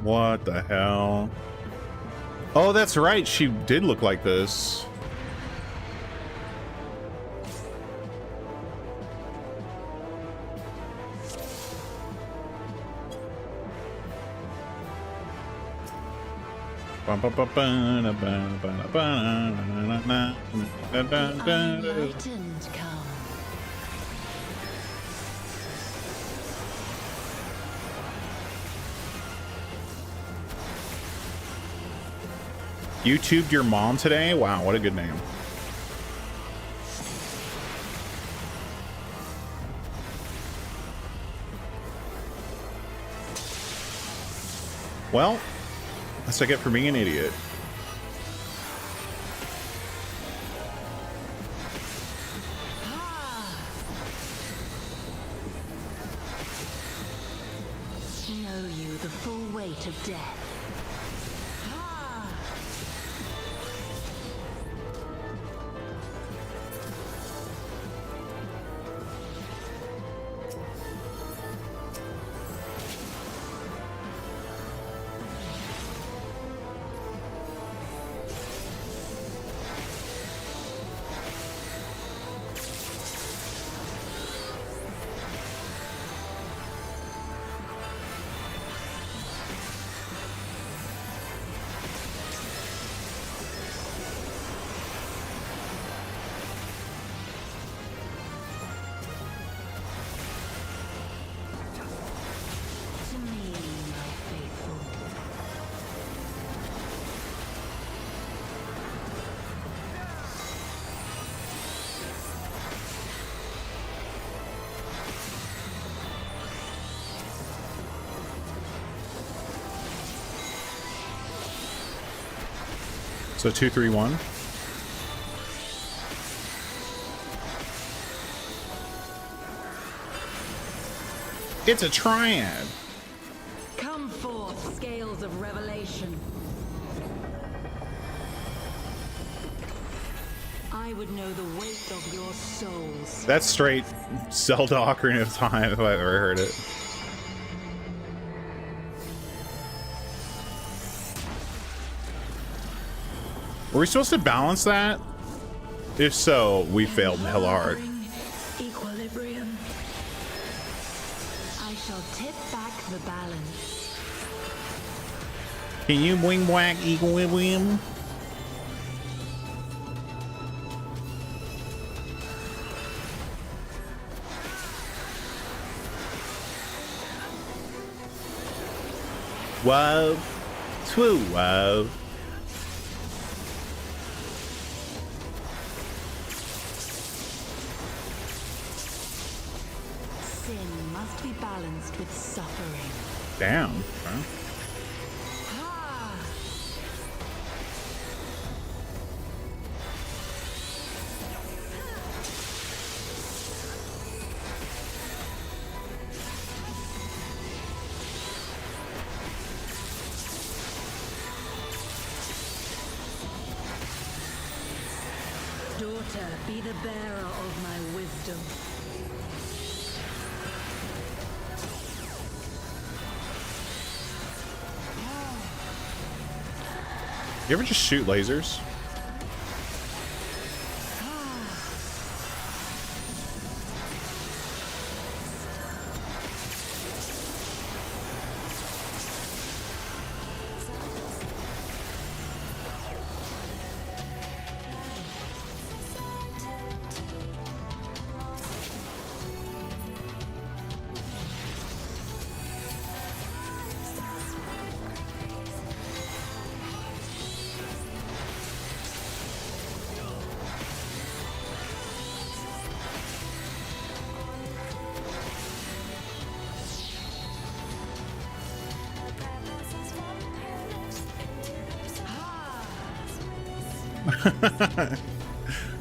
What the hell? Oh, that's right. She did look like this. Enlightened come. YouTubed your mom today? Wow, what a good name. Well, that's what I get for being an idiot. Know you the full weight of death. To me, my faithful. So 2, 3, 1. It's a triad. Come forth, scales of revelation. I would know the weight of your souls. That's straight Zelda Ocarina of Time if I've ever heard it. Were we supposed to balance that? If so, we failed hella hard. Equilibrium. I shall tip back the balance. Can you wing whack equilibrium? Wow. True, wow. Sin must be balanced with suffering. Damn. Okay. Daughter, be the bearer of my wisdom. You ever just shoot lasers?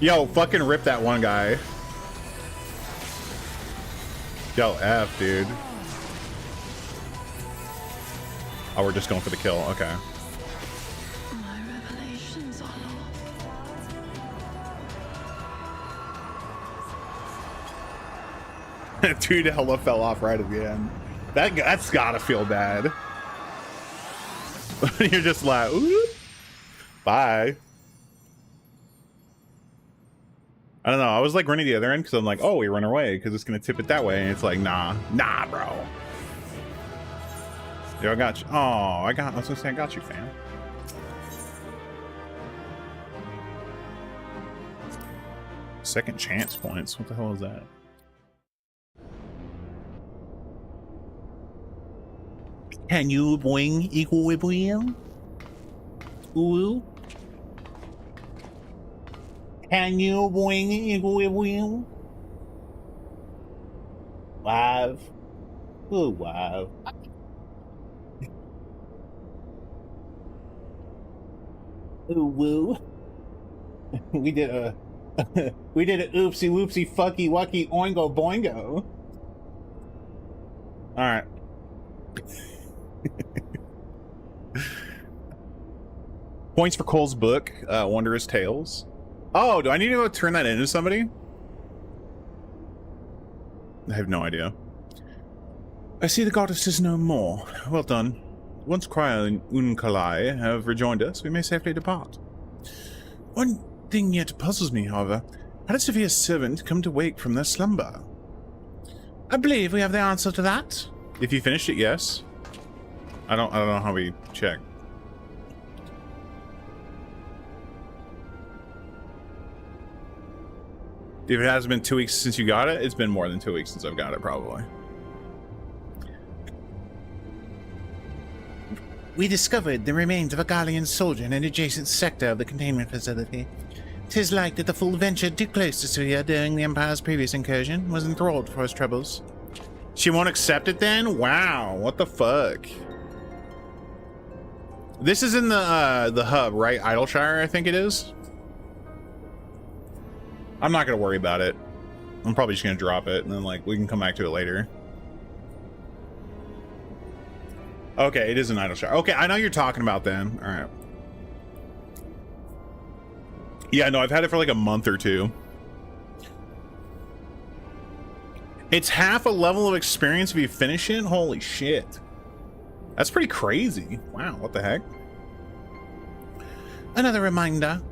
Yo, fucking rip that one guy. Yo, F, dude. Oh, we're just going for the kill. Okay. My revelations are lost. Dude, hella fell off right at the end. That's gotta feel bad. You're just like, ooh, bye. I don't know. I was like running the other end because I'm like, oh, we run away because it's gonna tip it that way, and it's like, nah, bro. Yo, I got you. Oh, I was gonna say I got you, fam. Second chance points. What the hell is that? Can you bring equilibrium? Ooh. Can you bring equilibrium? Live. Oh, wow. Ooh, woo. We did a oopsie whoopsie fucky wucky oingo boingo. All right. Points for Cole's book, Wondrous Tales. Oh, do I need to go turn that into somebody? I have no idea. I see the goddess is no more. Well done. Once Cryo and Unkalai have rejoined us, we may safely depart. One thing yet puzzles me, however. How did Sophia's servant come to wake from their slumber? I believe we have the answer to that. If you finished it, yes. I don't know how we check. If it hasn't been 2 weeks since you got it, it's been more than 2 weeks since I've got it, probably. We discovered the remains of a Gallian soldier in an adjacent sector of the containment facility. 'Tis like that the fool ventured too close to Syria during the Empire's previous incursion, was enthralled for his troubles. She won't accept it then? Wow, what the fuck? This is in the hub, right? Idleshire, I think it is. I'm not gonna worry about it. I'm probably just gonna drop it and then like we can come back to it later. Okay, it is an Idleshire. Okay, I know you're talking about then. All right. Yeah, no, I've had it for like a month or two. It's half a level of experience if you finish it. Holy shit. That's pretty crazy. Wow, what the heck? Another reminder,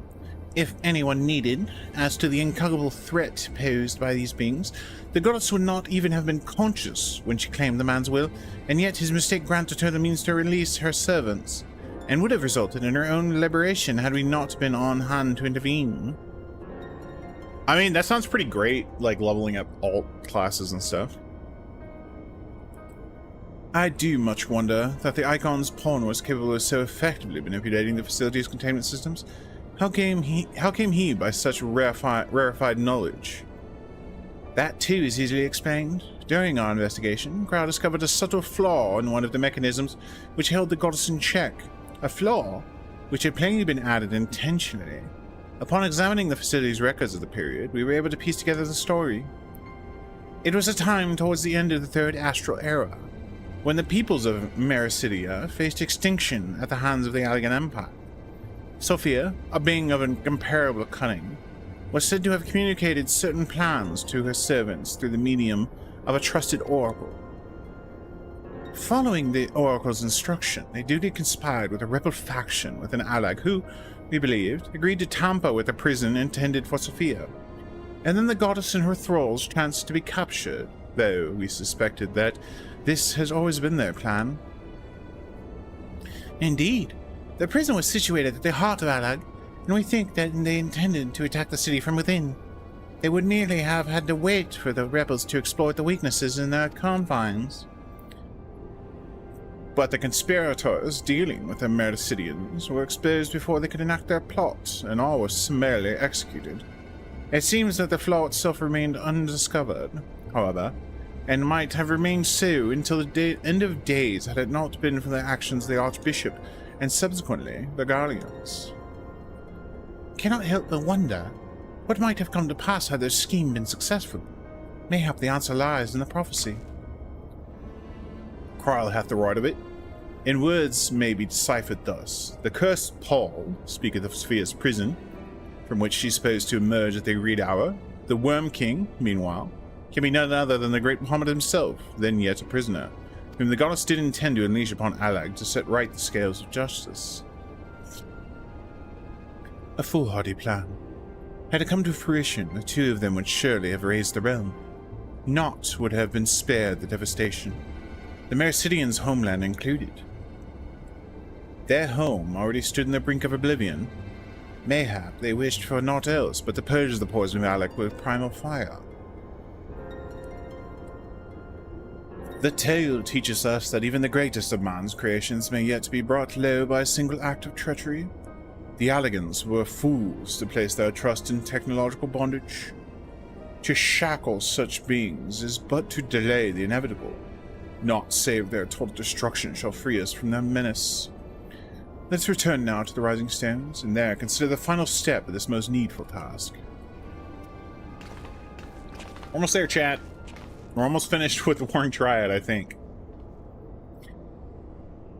if anyone needed, as to the incalculable threat posed by these beings. The goddess would not even have been conscious when she claimed the man's will, and yet his mistake granted her the means to release her servants, and would have resulted in her own liberation had we not been on hand to intervene. I mean, that sounds pretty great, like leveling up alt classes and stuff. I do much wonder that the Icon's pawn was capable of so effectively manipulating the facility's containment systems. How came he by such rarefied knowledge? That too is easily explained. During our investigation, Crow discovered a subtle flaw in one of the mechanisms which held the goddess in check. A flaw which had plainly been added intentionally. Upon examining the facility's records of the period, we were able to piece together the story. It was a time towards the end of the Third Astral Era, when the peoples of Mericidia faced extinction at the hands of the Allian Empire. Sophia, a being of incomparable cunning, was said to have communicated certain plans to her servants through the medium of a trusted oracle. Following the Oracle's instruction, they duly conspired with a rebel faction within Alag who, we believed, agreed to tamper with the prison intended for Sophia. And then the goddess and her thralls chanced to be captured, though we suspected that this has always been their plan. Indeed, the prison was situated at the heart of Alag, and we think that they intended to attack the city from within. They would nearly have had to wait for the rebels to exploit the weaknesses in their confines. But the conspirators dealing with the Mercidians were exposed before they could enact their plot, and all were summarily executed. It seems that the flaw itself remained undiscovered, however, and might have remained so until the end of days had it not been for the actions of the Archbishop and subsequently the Guardians. Cannot help but wonder what might have come to pass had their scheme been successful. Mayhap the answer lies in the prophecy. Krile hath the right of it. In words may be deciphered thus: the cursed Paul speaketh of Sophia's prison, from which she is supposed to emerge at the agreed hour. The Worm King, meanwhile, can be none other than the great Muhammad himself, then yet a prisoner, whom the goddess did intend to unleash upon Alag to set right the scales of justice. A foolhardy plan. Had it come to fruition, the two of them would surely have raised the realm. Naught would have been spared the devastation, the Mercidians' homeland included. Their home already stood on the brink of oblivion. Mayhap they wished for naught else but to purge the poison of Alag with primal fire. The tale teaches us that even the greatest of man's creations may yet be brought low by a single act of treachery. The Alligans were fools to place their trust in technological bondage. To shackle such beings is but to delay the inevitable. Naught save their total destruction shall free us from their menace. Let's return now to the Rising Stones, and there consider the final step of this most needful task. Almost there, chat. We're almost finished with the Warring Triad, I think.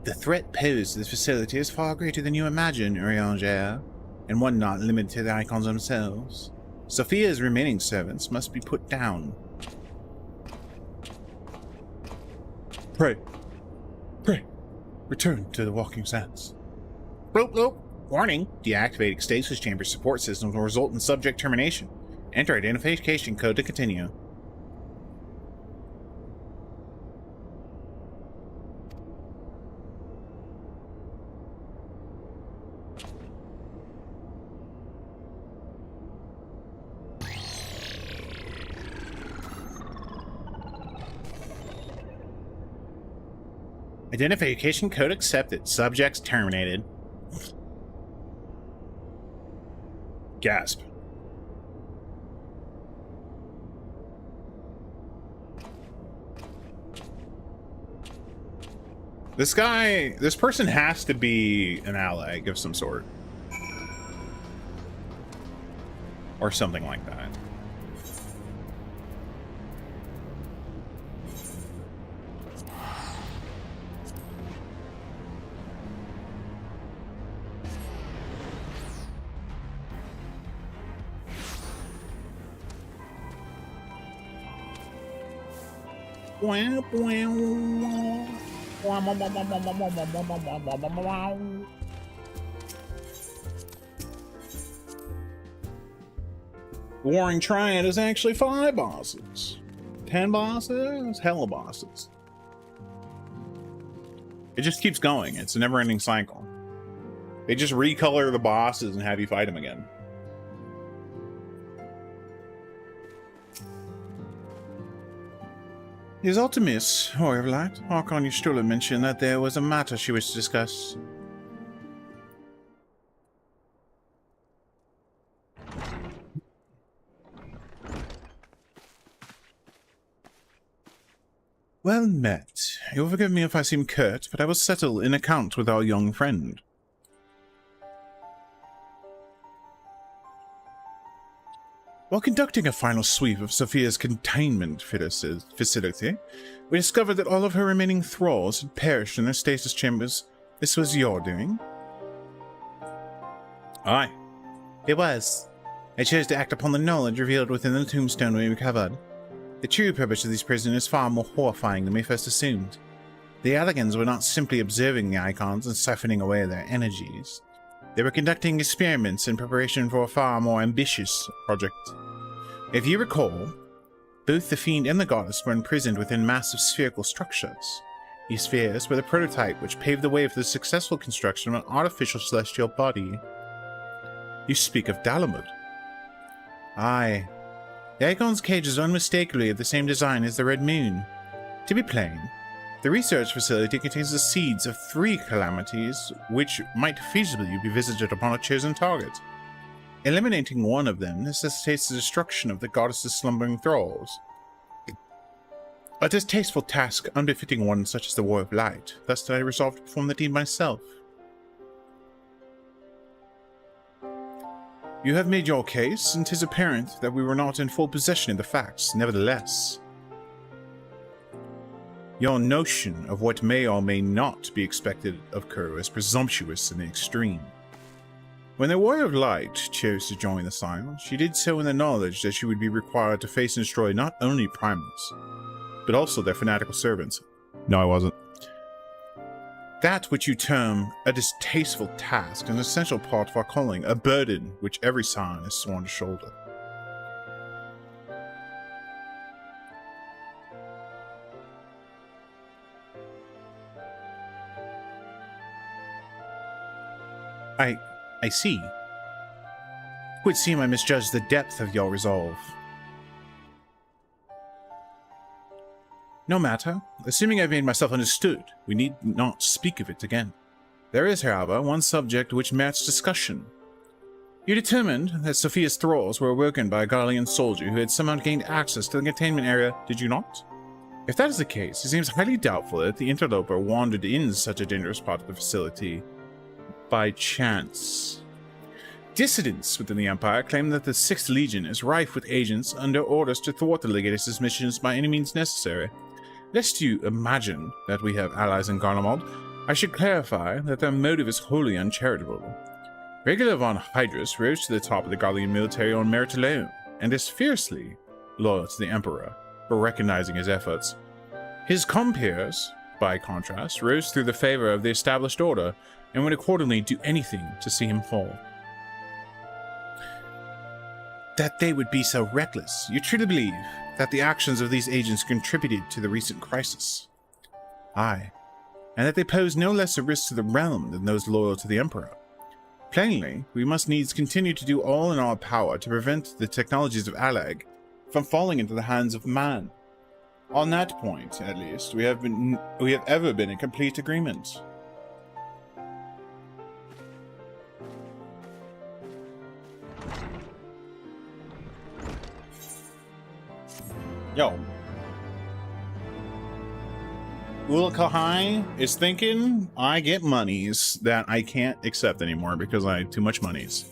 The threat posed to this facility is far greater than you imagine, Urianger, and one not limited to the icons themselves. Sophia's remaining servants must be put down. Pray, return to the Walking Sands. Bloop. Warning, deactivating stasis chamber support systems will result in subject termination. Enter identification code to continue. Identification code accepted. Subjects terminated. Gasp. This person has to be an Alag of some sort. Or something like that. Warring Triad is actually 5 bosses. 10 bosses? Hella bosses. It just keeps going. It's a never-ending cycle. They just recolor the bosses and have you fight them again. His Ultimus, however, Archon Yustula mentioned that there was a matter she wished to discuss. Well met. You'll forgive me if I seem curt, but I will settle an account with our young friend. While conducting a final sweep of Sophia's containment facility, we discovered that all of her remaining thralls had perished in their stasis chambers. This was your doing? Aye. It was. I chose to act upon the knowledge revealed within the tombstone we recovered. The true purpose of these prisons is far more horrifying than we first assumed. The Elegans were not simply observing the icons and siphoning away their energies. They were conducting experiments in preparation for a far more ambitious project. If you recall, both the Fiend and the Goddess were imprisoned within massive spherical structures. These spheres were the prototype which paved the way for the successful construction of an artificial celestial body. You speak of Dalamud. Aye. The Icon's cage is unmistakably of the same design as the Red Moon. To be plain, the research facility contains the seeds of 3 calamities which might feasibly be visited upon a chosen target. Eliminating one of them necessitates the destruction of the goddess's slumbering thralls. A distasteful task unbefitting one such as the War of Light, thus did I resolve to perform the deed myself. You have made your case, and 'tis apparent that we were not in full possession of the facts. Nevertheless, your notion of what may or may not be expected of Kuro is presumptuous in the extreme. When the Warrior of Light chose to join the Silence, she did so in the knowledge that she would be required to face and destroy not only Primals, but also their fanatical servants. No, I wasn't. That which you term a distasteful task is an essential part of our calling, a burden which every Scion is sworn to shoulder. I see. It would seem I misjudged the depth of your resolve. No matter. Assuming I've made myself understood, we need not speak of it again. There is, however, one subject which merits discussion. You determined that Sophia's thralls were awoken by a Garlean soldier who had somehow gained access to the containment area, did you not? If that is the case, it seems highly doubtful that the interloper wandered in such a dangerous part of the facility by chance. Dissidents within the Empire claim that the 6th Legion is rife with agents under orders to thwart the Legatus' missions by any means necessary. Lest you imagine that we have allies in Garlemald, I should clarify that their motive is wholly uncharitable. Regular von Hydrus rose to the top of the Garlean military on merit alone, and is fiercely loyal to the Emperor for recognizing his efforts. His compeers, by contrast, rose through the favor of the established order, and would accordingly do anything to see him fall. That they would be so reckless, you truly believe that the actions of these agents contributed to the recent crisis? Aye, and that they pose no less a risk to the realm than those loyal to the Emperor. Plainly, we must needs continue to do all in our power to prevent the technologies of Alag from falling into the hands of man. On that point, at least, we have ever been in complete agreement. Yo. Ulakahai is thinking I get monies that I can't accept anymore because I have too much monies.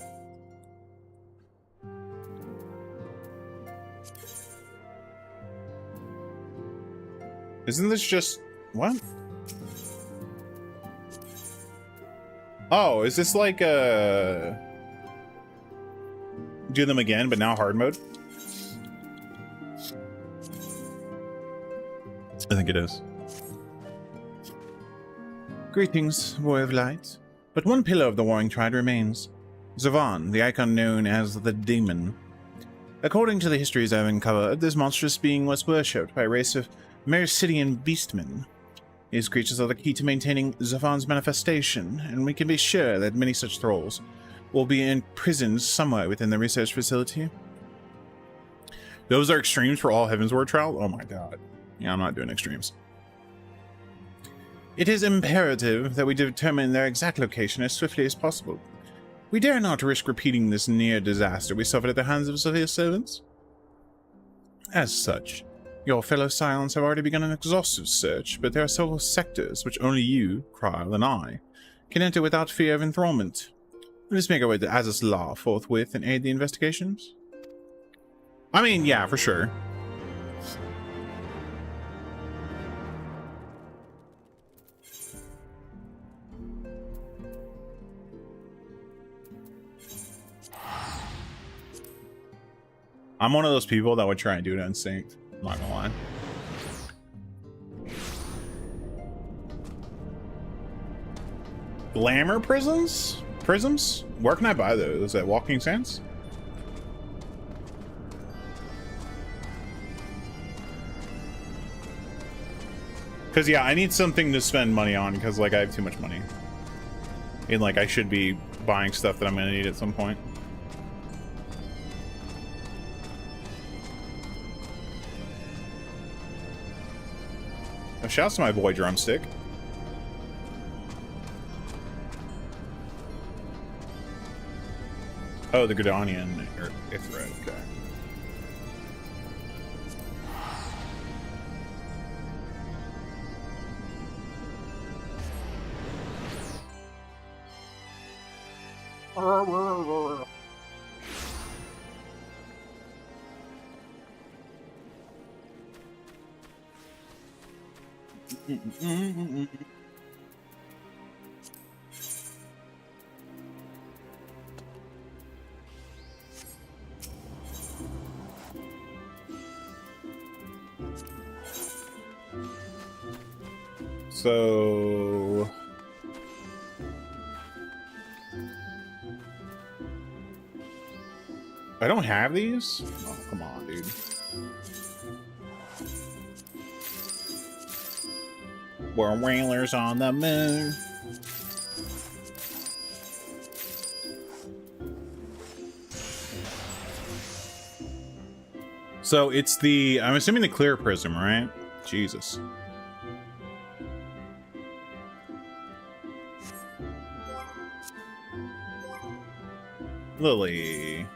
Isn't this just... what? Oh, is this like do them again, but now hard mode? I think it is. Greetings, Warrior of Light. But one pillar of the warring triad remains. Zavan, the icon known as the Demon. According to the histories I've uncovered, this monstrous being was worshipped by a race of Mercidian beastmen. These creatures are the key to maintaining Zavan's manifestation, and we can be sure that many such thralls will be imprisoned somewhere within the research facility. Those are extremes for all Heavensward trial? Oh my god. Yeah, I'm not doing extremes. It is imperative that we determine their exact location as swiftly as possible. We dare not risk repeating this near disaster we suffered at the hands of Sophia's servants. As such, your fellow Scions have already begun an exhaustive search, but there are several sectors which only you, Kryl, and I can enter without fear of enthrallment. Let us make our way to Azus Law forthwith and aid the investigations. I mean, yeah, for sure. I'm one of those people that would try and do it unsynced. I'm not gonna lie. Glamour prisms? Prisms? Where can I buy those? At Walking Sands? Because, yeah, I need something to spend money on because, like, I have too much money. And, like, I should be buying stuff that I'm going to need at some point. Oh, shouts to my boy Drumstick. Oh, the Gridanian or Ithra, okay. So I don't have these? Oh, come on, dude. We're whalers on the moon. So it's the, I'm assuming the clear prism, right? Jesus. Lily.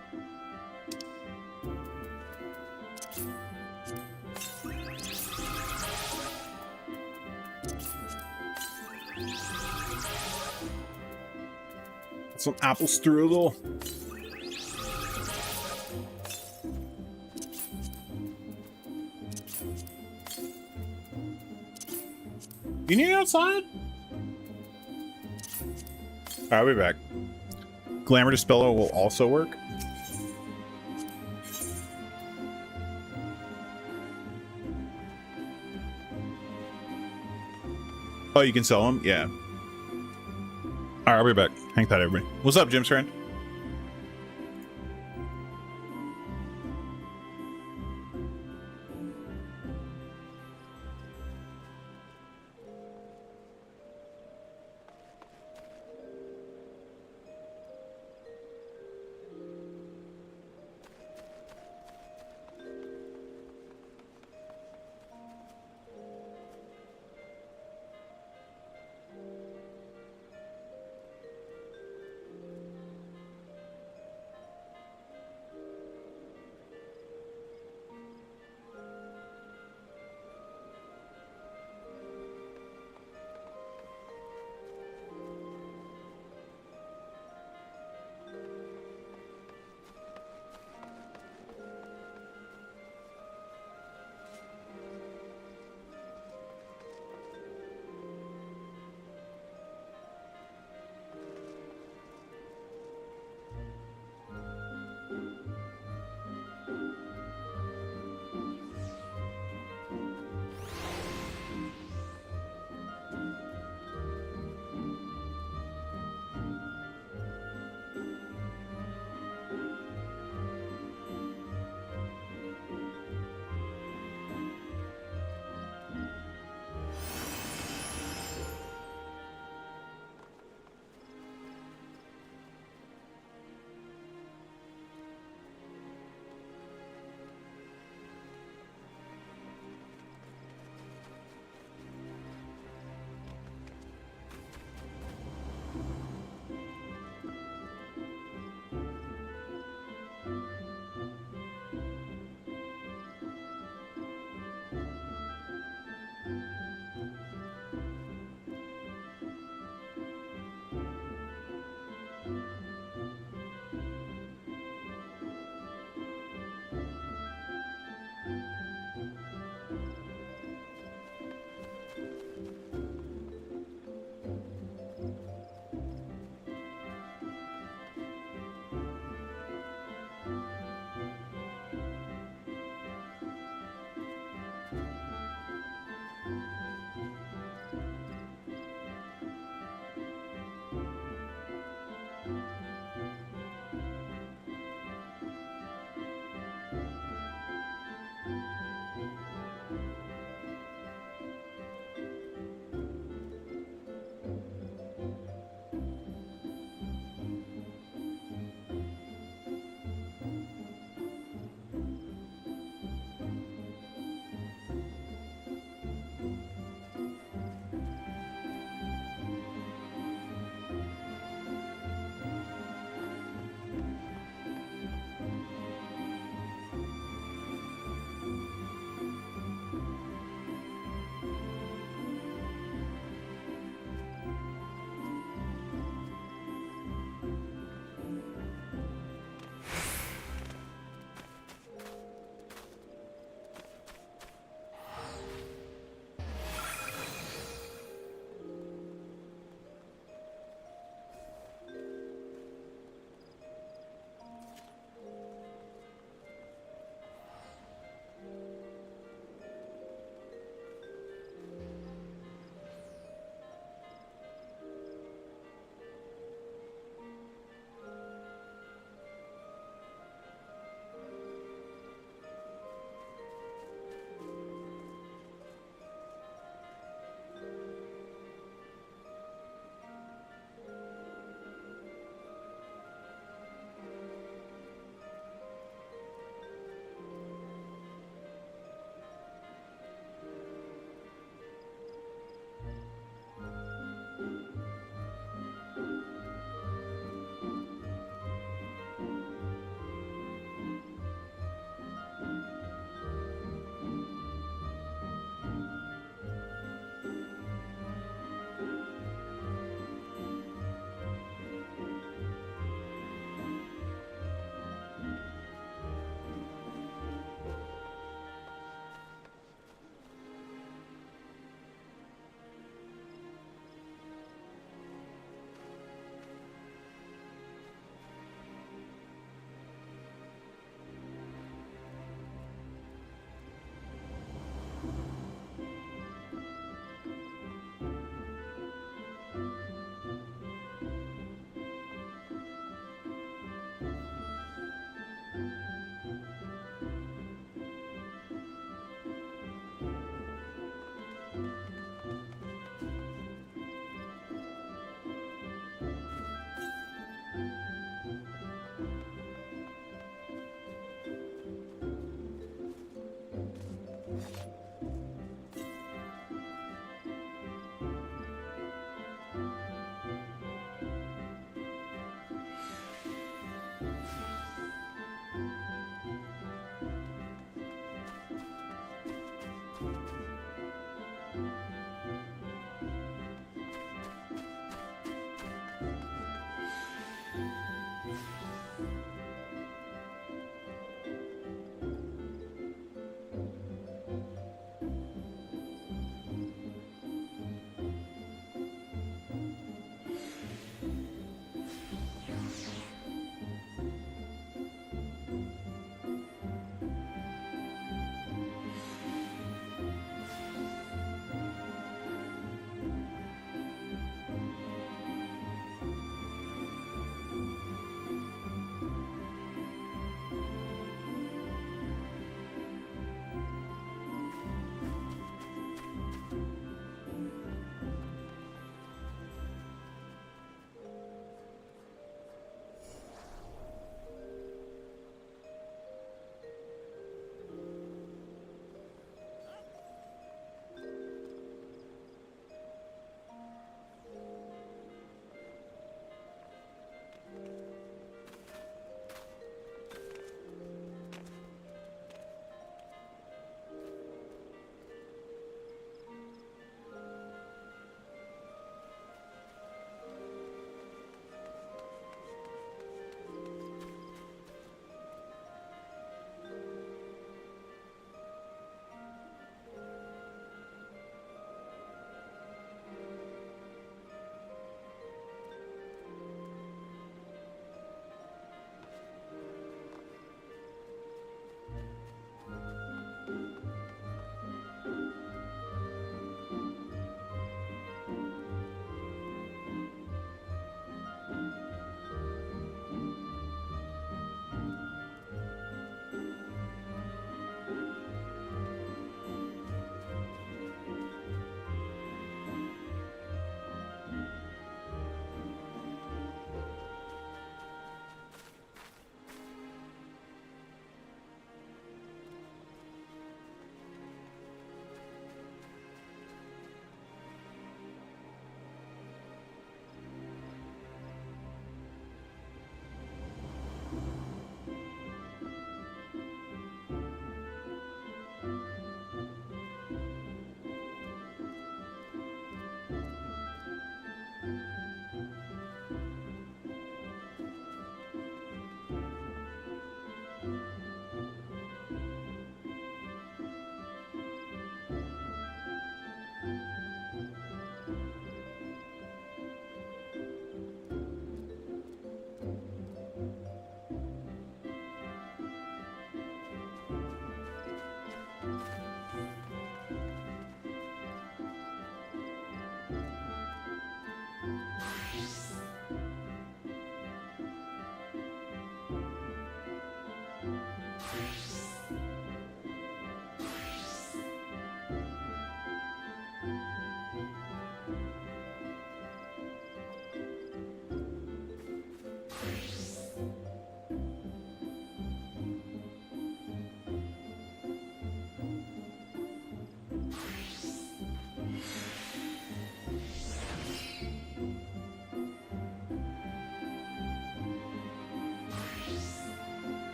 Some apple strudel. You need it outside? I'll be back. Glamour Dispeller will also work. Oh, you can sell them? Yeah. Alright, I'll be back. Hang tight, everybody. What's up, Jim's friend?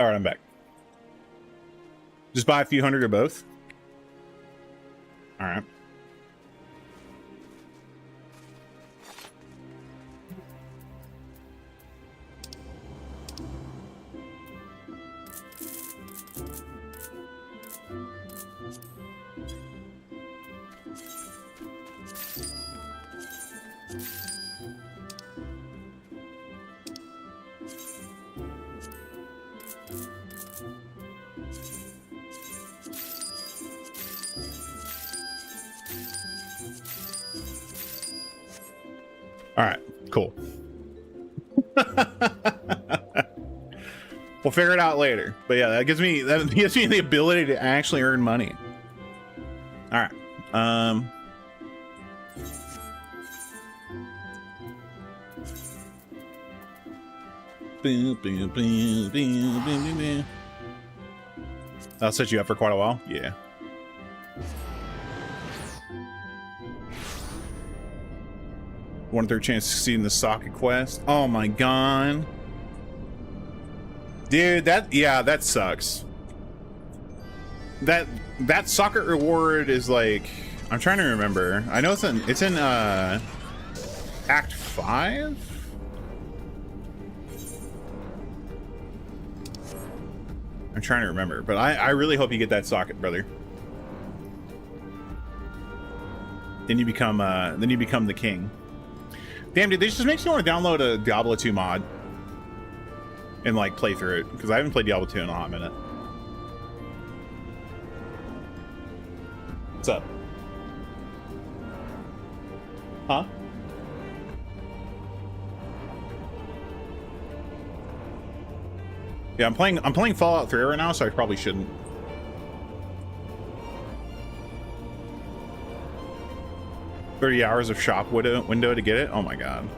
All right, I'm back. Just buy a few hundred of both. All right. All right, cool. We'll figure it out later. But yeah, that gives me the ability to actually earn money. All right. That'll set you up for quite a while. Yeah. One third chance to succeed in the socket quest. Oh my god. Dude, that sucks. That socket reward is like, I'm trying to remember. I know it's in Act 5? I'm trying to remember, but I really hope you get that socket, brother. Then you become the king. Damn, dude, this just makes me want to download a Diablo 2 mod and like play through it, because I haven't played Diablo 2 in a hot minute. What's up? Huh? Yeah, I'm playing Fallout 3 right now, so I probably shouldn't. $30 hours of shop window to get it? Oh my god.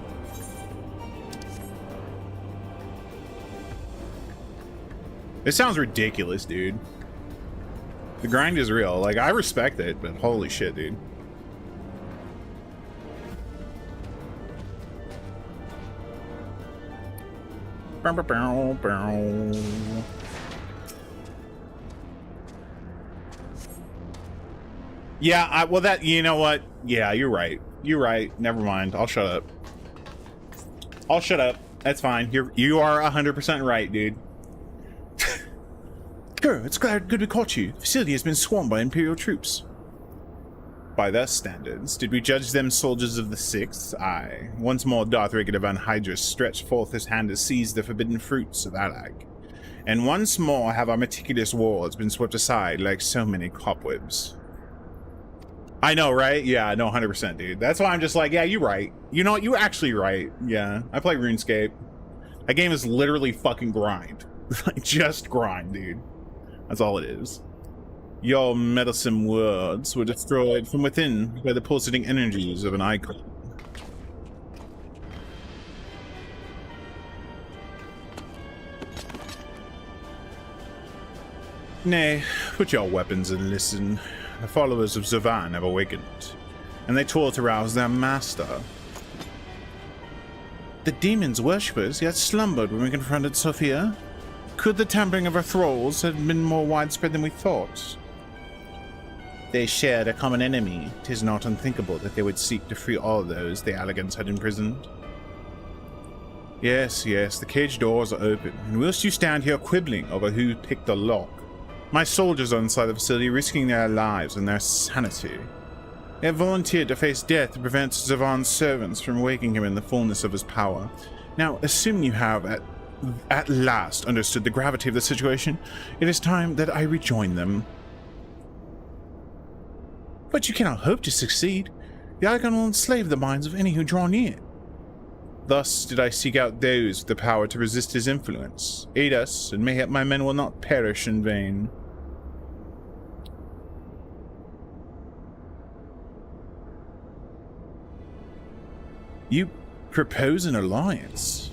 This sounds ridiculous, dude. The grind is real. Like, I respect it, but holy shit, dude. Yeah, well, that, you know what? Yeah, you're right. You're right. Never mind. I'll shut up. I'll shut up. That's fine. You are 100% right, dude. Girl, it's good we caught you. The facility has been swarmed by Imperial troops. By their standards, did we judge them soldiers of the Sixth? Aye. Once more, Darth Rickard Van Hydra stretched forth his hand to seize the forbidden fruits of Alag. And once more have our meticulous walls been swept aside like so many cobwebs. I know, right? Yeah, no, 100%, dude. That's why I'm just like, yeah, you're right. You know what? You're actually right. Yeah, I play RuneScape. That game is literally fucking grind. Like, just grind, dude. That's all it is. Your meddlesome words were destroyed from within by the pulsating energies of an icon. Nay, put your weapons and listen. The followers of Zavan have awakened, and they toil to rouse their master. The demon's worshippers yet slumbered when we confronted Sophia. Could the tampering of her thralls have been more widespread than we thought? They shared a common enemy. 'Tis not unthinkable that they would seek to free all those the Allegans had imprisoned. Yes, the cage doors are open, and whilst you stand here quibbling over who picked the lock, my soldiers are inside the facility risking their lives and their sanity. They have volunteered to face death to prevent Zavan's servants from waking him in the fullness of his power. Now, assuming you have at last understood the gravity of the situation, it is time that I rejoin them. But you cannot hope to succeed. The icon will enslave the minds of any who draw near. Thus did I seek out those with the power to resist his influence. Aid us, and mayhap my men will not perish in vain. You propose an alliance?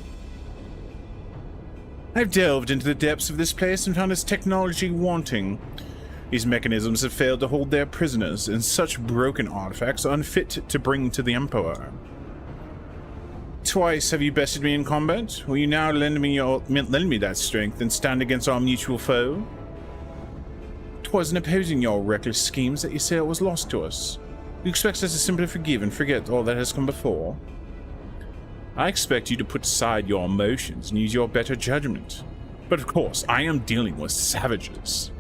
I've delved into the depths of this place and found its technology wanting. These mechanisms have failed to hold their prisoners, and such broken artifacts are unfit to bring to the Emperor. Twice have you bested me in combat. Will you now lend me that strength and stand against our mutual foe? 'Twas in opposing your reckless schemes that you say it was lost to us. You expect us to simply forgive and forget all that has come before? I expect you to put aside your emotions and use your better judgment. But of course, I am dealing with savages.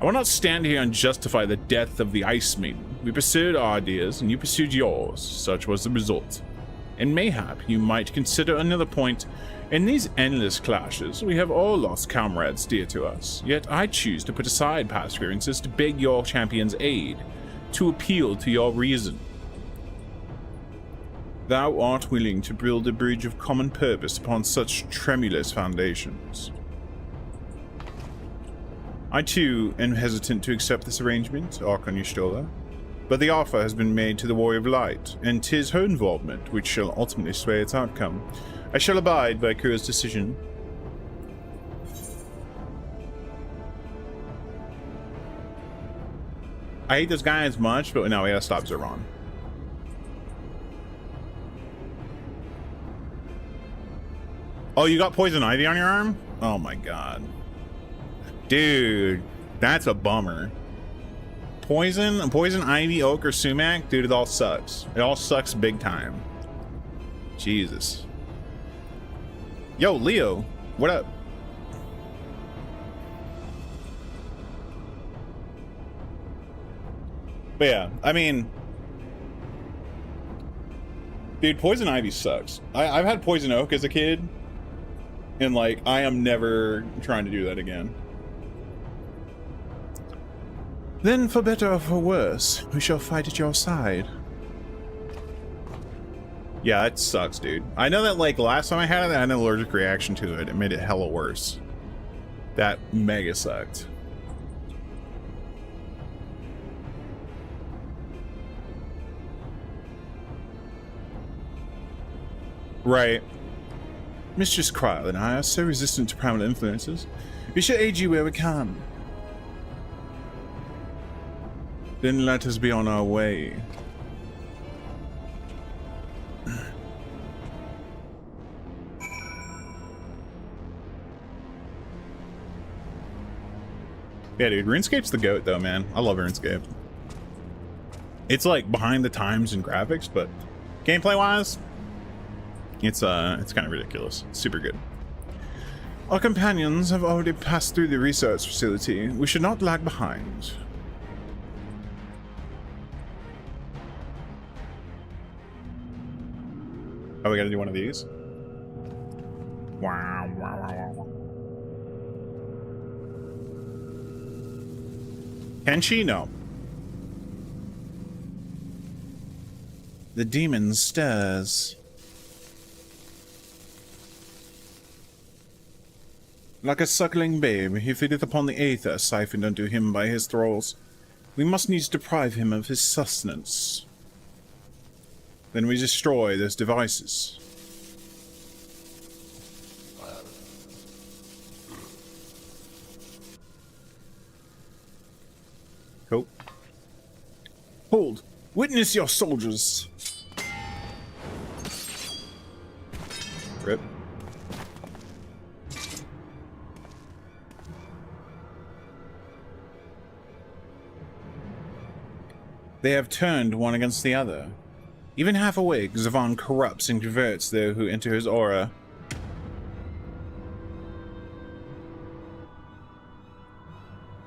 I will not stand here and justify the death of the Ice Maiden. We pursued our ideas, and you pursued yours. Such was the result. And mayhap you might consider another point. In these endless clashes, we have all lost comrades dear to us. Yet I choose to put aside past grievances to beg your champion's aid, to appeal to your reason. Thou art willing to build a bridge of common purpose upon such tremulous foundations. I too am hesitant to accept this arrangement, Archon Y'shtola, but the offer has been made to the Warrior of Light, and 'tis her involvement which shall ultimately sway its outcome. I shall abide by Kura's decision. I hate this guy as much, but now we gotta stop Zerron. Oh, you got poison ivy on your arm? Oh my god. Dude, that's a bummer. Poison ivy, oak, or sumac? Dude, it all sucks. It all sucks big time. Jesus. Yo, Leo, what up? But yeah, I mean, dude, poison ivy sucks. I've had poison oak as a kid, and like, I am never trying to do that again. Then, for better or for worse, we shall fight at your side. Yeah, that sucks, dude. I know that, like, last time I had it, I had an allergic reaction to it. It made it hella worse. That mega sucked. Right. Mistress Cryle and I are so resistant to primal influences. We shall aid you where we can. Then let us be on our way. Yeah, dude, RuneScape's the GOAT though, man. I love RuneScape. It's like behind the times in graphics, but gameplay wise, it's kind of ridiculous. It's super good. Our companions have already passed through the research facility. We should not lag behind. Oh, we gotta do one of these? Wow, wow, wow, wow. Can she? No. The demon stares. Like a suckling babe, he feedeth upon the aether siphoned unto him by his thralls. We must needs deprive him of his sustenance. Then we destroy those devices. Cool. Hold! Witness your soldiers! Rip. They have turned one against the other. Even half awake, Zavon corrupts and converts those who enter his aura.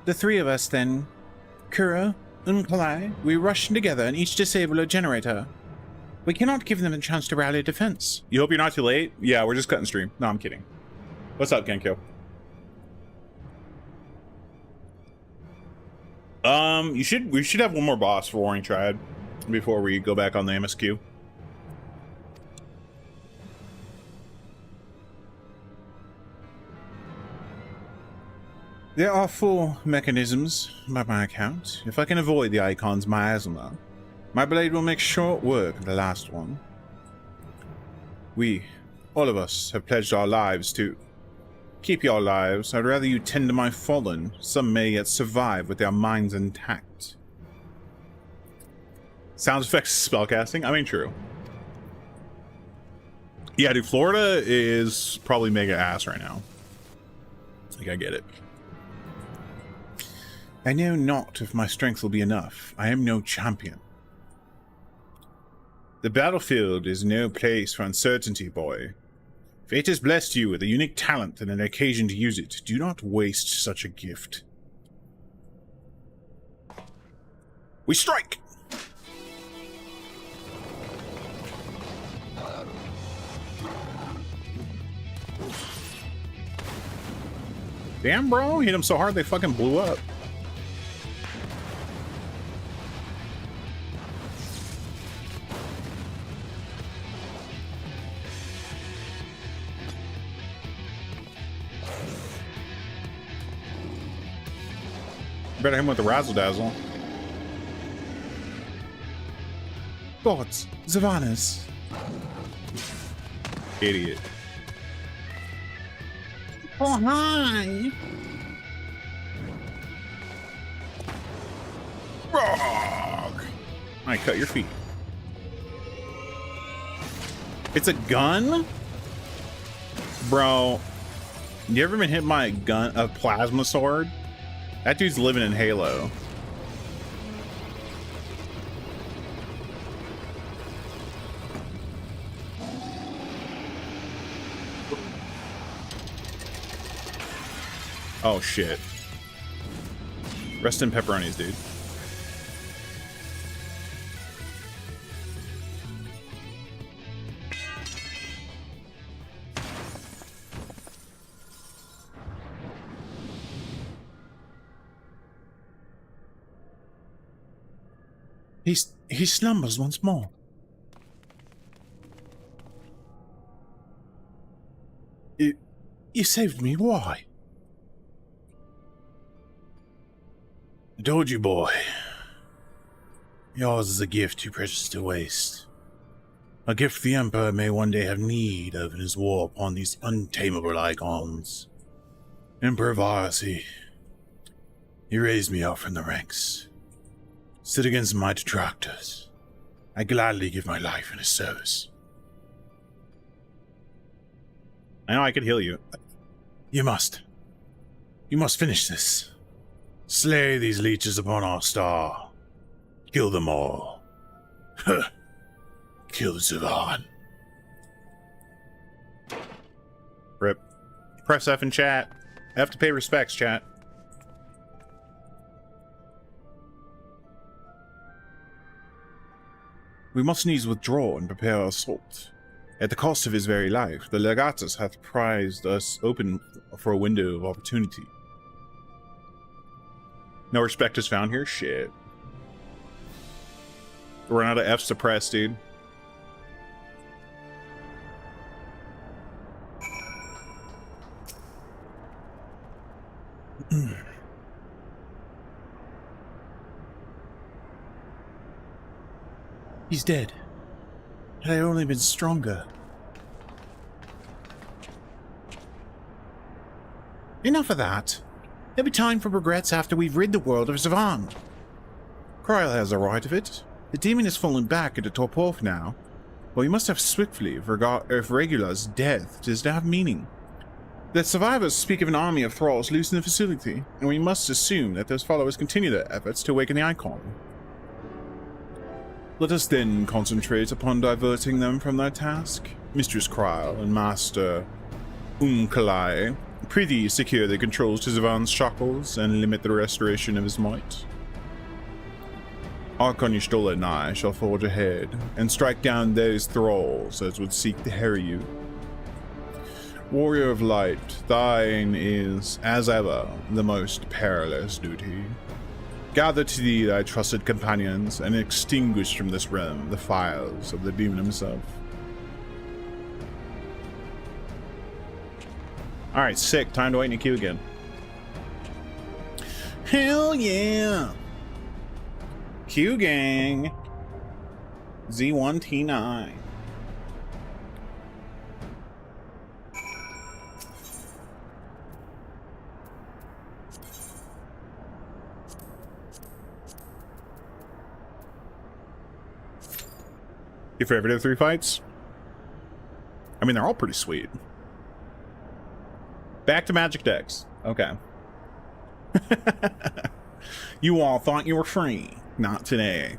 The three of us then, Kura, Unkalai, we rush together and each disable a generator. We cannot give them a chance to rally defense. You hope you're not too late? Yeah, we're just cutting stream. No, I'm kidding. What's up, Genkyo? We should have one more boss for Warring Triad before we go back on the MSQ. There are 4 mechanisms, by my account. If I can avoid the icon's miasma, my blade will make short work of the last one. We, all of us, have pledged our lives to keep your lives. I'd rather you tend to my fallen. Some may yet survive with their minds intact. Sound effects spellcasting? I mean, true. Yeah, dude, Florida is probably mega ass right now. Like, I get it. I know not if my strength will be enough. I am no champion. The battlefield is no place for uncertainty, boy. Fate has blessed you with a unique talent and an occasion to use it. Do not waste such a gift. We strike! Damn, bro. Hit them so hard they fucking blew up. Better hit him with the razzle dazzle. Gods, Savanas. Idiot. Oh, hi! Frog! I cut your feet. It's a gun? Bro, you ever been hit by a plasma sword? That dude's living in Halo. Oh shit. Rest in pepperonis, dude. He slumbers once more. You saved me, why? I told you, boy. Yours is a gift too precious to waste. A gift the Emperor may one day have need of in his war upon these untamable icons. Emperor Varsi, he raised me up from the ranks. Stood against my detractors. I gladly give my life in his service. I know I could heal you. You must. You must finish this. Slay these leeches upon our star. Kill them all. Kill Zavan. Rip. Press F in chat. F to pay respects, chat. We must needs withdraw and prepare our assault. At the cost of his very life, the Legatus hath prized us open for a window of opportunity. No respect is found here? Shit. Run out of F's to press, dude. He's dead. Had I only been stronger. Enough of that. There'll be time for regrets after we've rid the world of Zavan. Kryl has a right of it. The demon has fallen back into Torpor now. But we must have swiftly, if Regula's death does not have meaning. The survivors speak of an army of thralls loose in the facility, and we must assume that those followers continue their efforts to awaken the icon. Let us then concentrate upon diverting them from their task. Mistress Kryl and Master Unkalai, prithee secure the controls to Zavan's shackles and limit the restoration of his might. Archon Y'shtola and I shall forge ahead and strike down those thralls as would seek to harry you. Warrior of Light, thine is, as ever, the most perilous duty. Gather to thee thy trusted companions, and extinguish from this realm the fires of the demon himself. Alright, sick. Time to wait in the queue again. Hell yeah! Q gang. Z1T9. Your favorite of 3 fights? I mean, they're all pretty sweet. Back to Magic decks. Okay. You all thought you were free. Not today.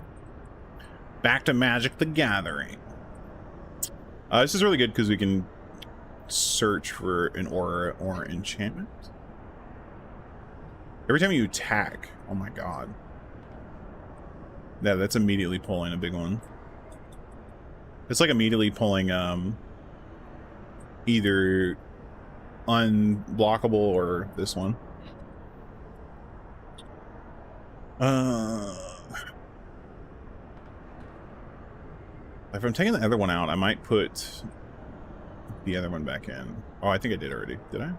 Back to Magic the Gathering. This is really good because we can search for an aura or enchantment. Every time you attack. Oh my god. Yeah, that's immediately pulling a big one. It's like immediately pulling either unblockable or this one. If I'm taking the other one out, I might put the other one back in. Oh, I think I did already. Did I?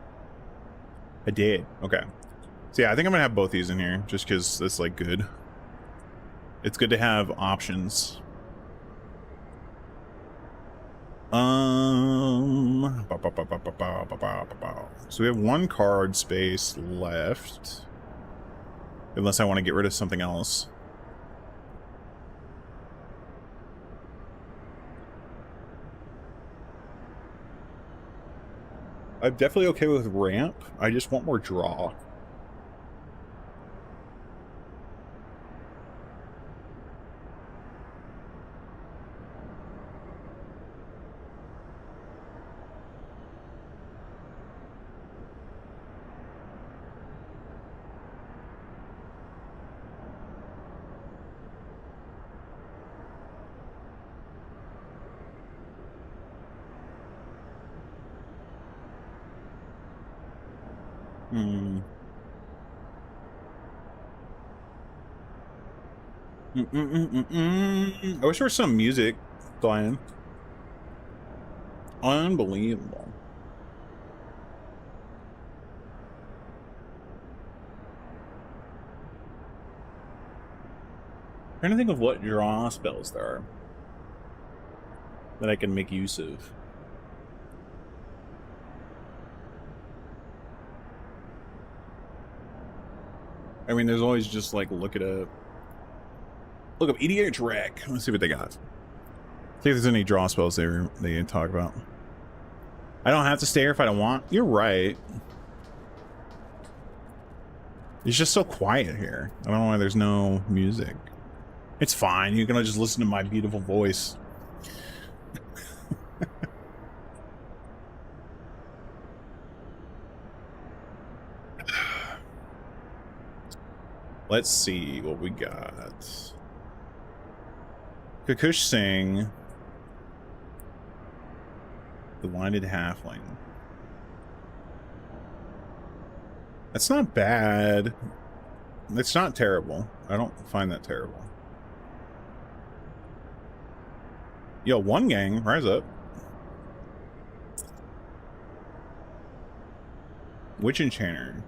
I did. Okay. So yeah, I think I'm gonna have both these in here just because that's like good. It's good to have options. So we have one card space left. Unless I want to get rid of something else. I'm definitely okay with ramp. I just want more draw. I wish there was some music playing. Unbelievable. I'm trying to think of what draw spells there are that I can make use of. I mean, there's always just like look up EDH Rec. Let's see what they got. See if there's any draw spells they talk about. I don't have to stare if I don't want. You're right. It's just so quiet here. I don't know why there's no music. It's fine. You're gonna just listen to my beautiful voice. Let's see what we got. Kakusho Singh. The Blinded Halfling. That's not bad. It's not terrible. I don't find that terrible. Yo, one gang, rise up. Witch Enchanter.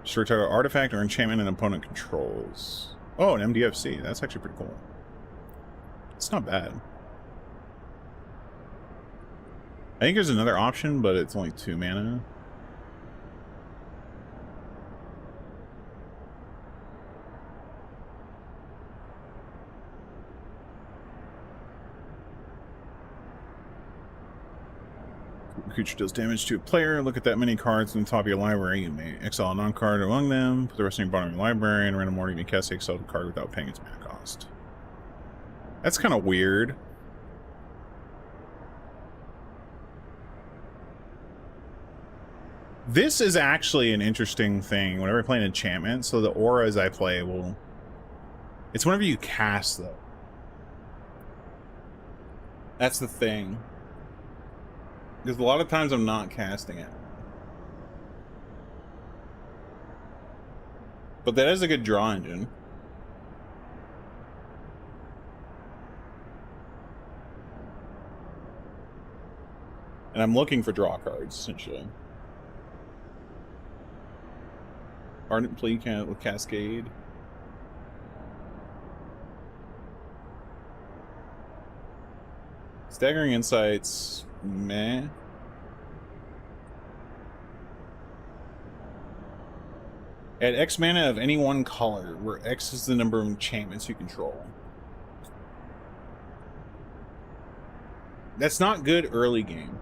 Destroy target artifact or enchantment an opponent controls. Oh, an MDFC. That's actually pretty cool. It's not bad. I think there's another option, but it's only 2 mana. Creature deals damage to a player. Look at that many cards on the top of your library. You may exile a non-card among them. Put the rest in your bottom of your library. And random order you may cast the exiled card without paying its mana cost. That's kind of weird. This is actually an interesting thing. Whenever I play an enchantment, so the auras I play will... It's whenever you cast them. That's the thing. Because a lot of times I'm not casting it. But that is a good draw engine. And I'm looking for draw cards, essentially. Ardent Plea with Cascade. Staggering Insights, meh. Add X mana of any one color, where X is the number of enchantments you control. That's not good early game.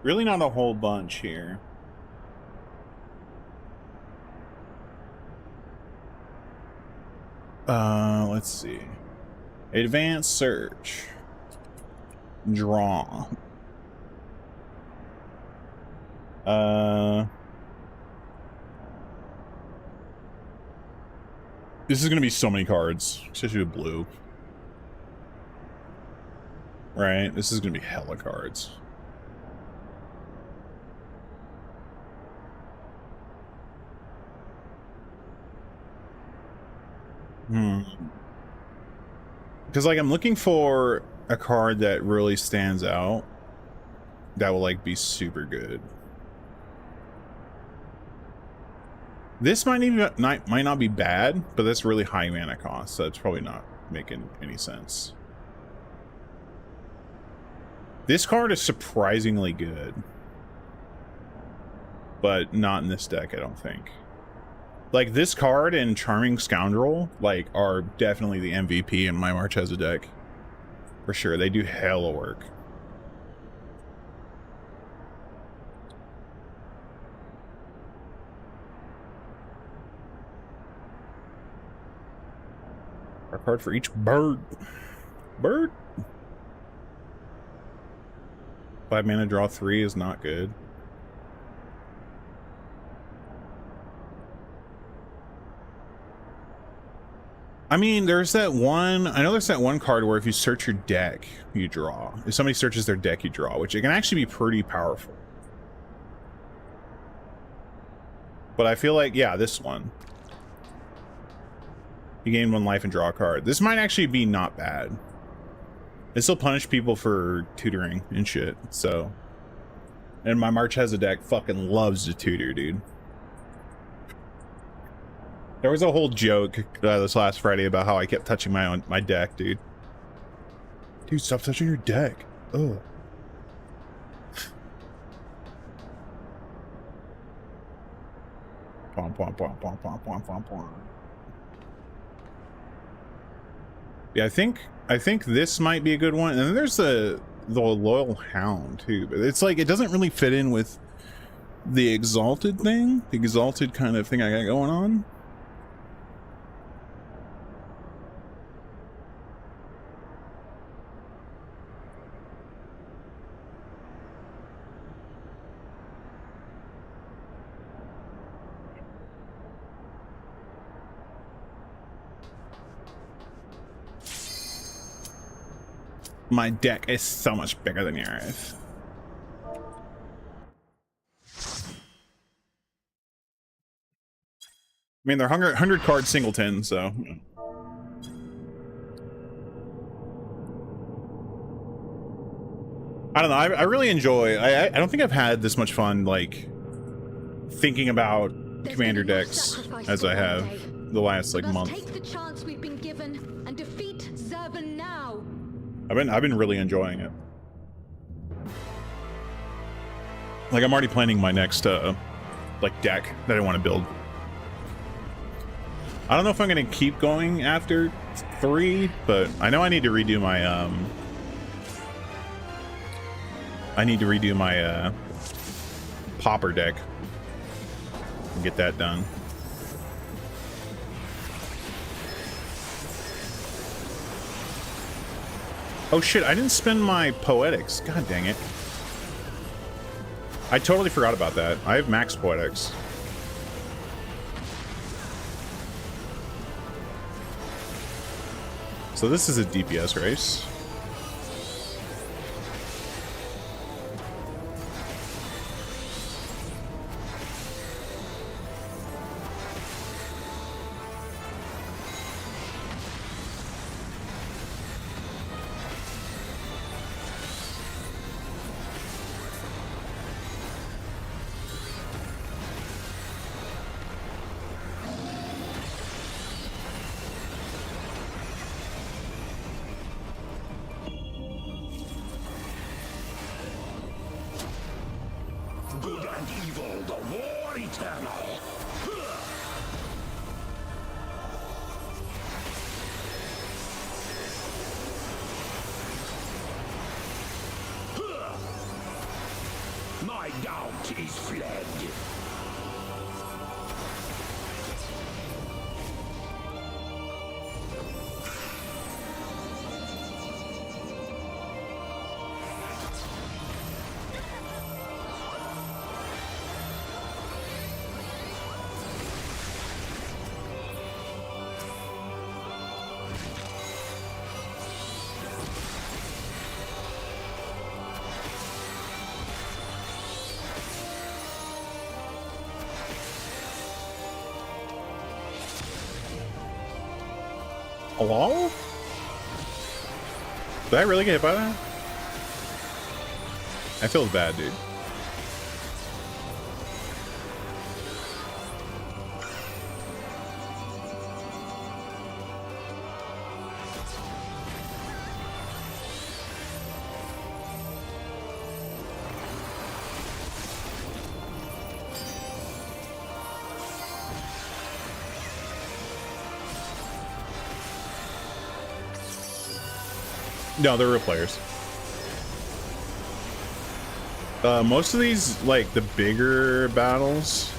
Really not a whole bunch here. Let's see. Advanced search. Draw. This is gonna be so many cards, especially with blue. Right? This is gonna be hella cards. Because, like, I'm looking for a card that really stands out that will, like, be super good. This might not be bad, but that's really high mana cost, so it's probably not making any sense. This card is surprisingly good, but not in this deck, I don't think. Like, this card and Charming Scoundrel, like, are definitely the MVP in my Marchesa deck. For sure, they do hella work. A card for each bird. Bird? 5 mana, draw 3 is not good. I mean, there's that one, I know there's that one card where if you search your deck, you draw. If somebody searches their deck, you draw, which it can actually be pretty powerful. But I feel like, yeah, this one. You gain 1 life and draw a card. This might actually be not bad. This will punish people for tutoring and shit, so. And my Marchesa deck fucking loves to tutor, dude. There was a whole joke this last Friday about how I kept touching my deck, dude. Dude, stop touching your deck. Ugh. Pom, pom, pom, pom, pom, pom, pom, pom. Yeah, I think this might be a good one. And then there's the Loyal Hound too, but it's like it doesn't really fit in with the Exalted thing, the Exalted kind of thing I got going on. My deck is so much bigger than yours. I mean, they're 100 card singleton, so. I don't know. I really enjoy. I don't think I've had this much fun, like, thinking about commander decks as I have the last like month. Take the chance we've been given and defeat Zervan now. I've been really enjoying it. Like, I'm already planning my next like deck that I want to build. I don't know if I'm gonna keep going after 3, but I know I need to redo my Pauper deck and get that done. Oh shit, I didn't spend my Poetics. God dang it. I totally forgot about that. I have max Poetics. So this is a DPS race. good and evil, the war eternal. My doubt is fled. Hello? Did I really get hit by that? I feel bad, dude. No, they're real players. Most of these, like, the bigger battles,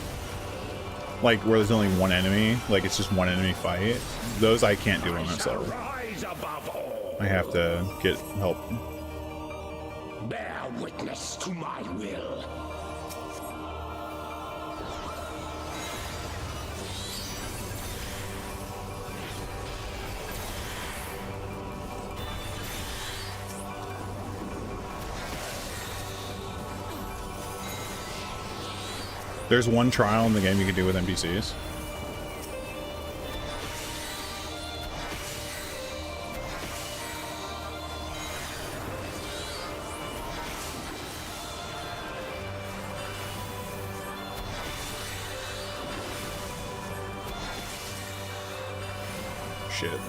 like, where there's only one enemy, like, it's just one enemy fight, those I can't do on this level. I have to get help. Bear witness to my will. There's one trial in the game you can do with NPCs. Shit.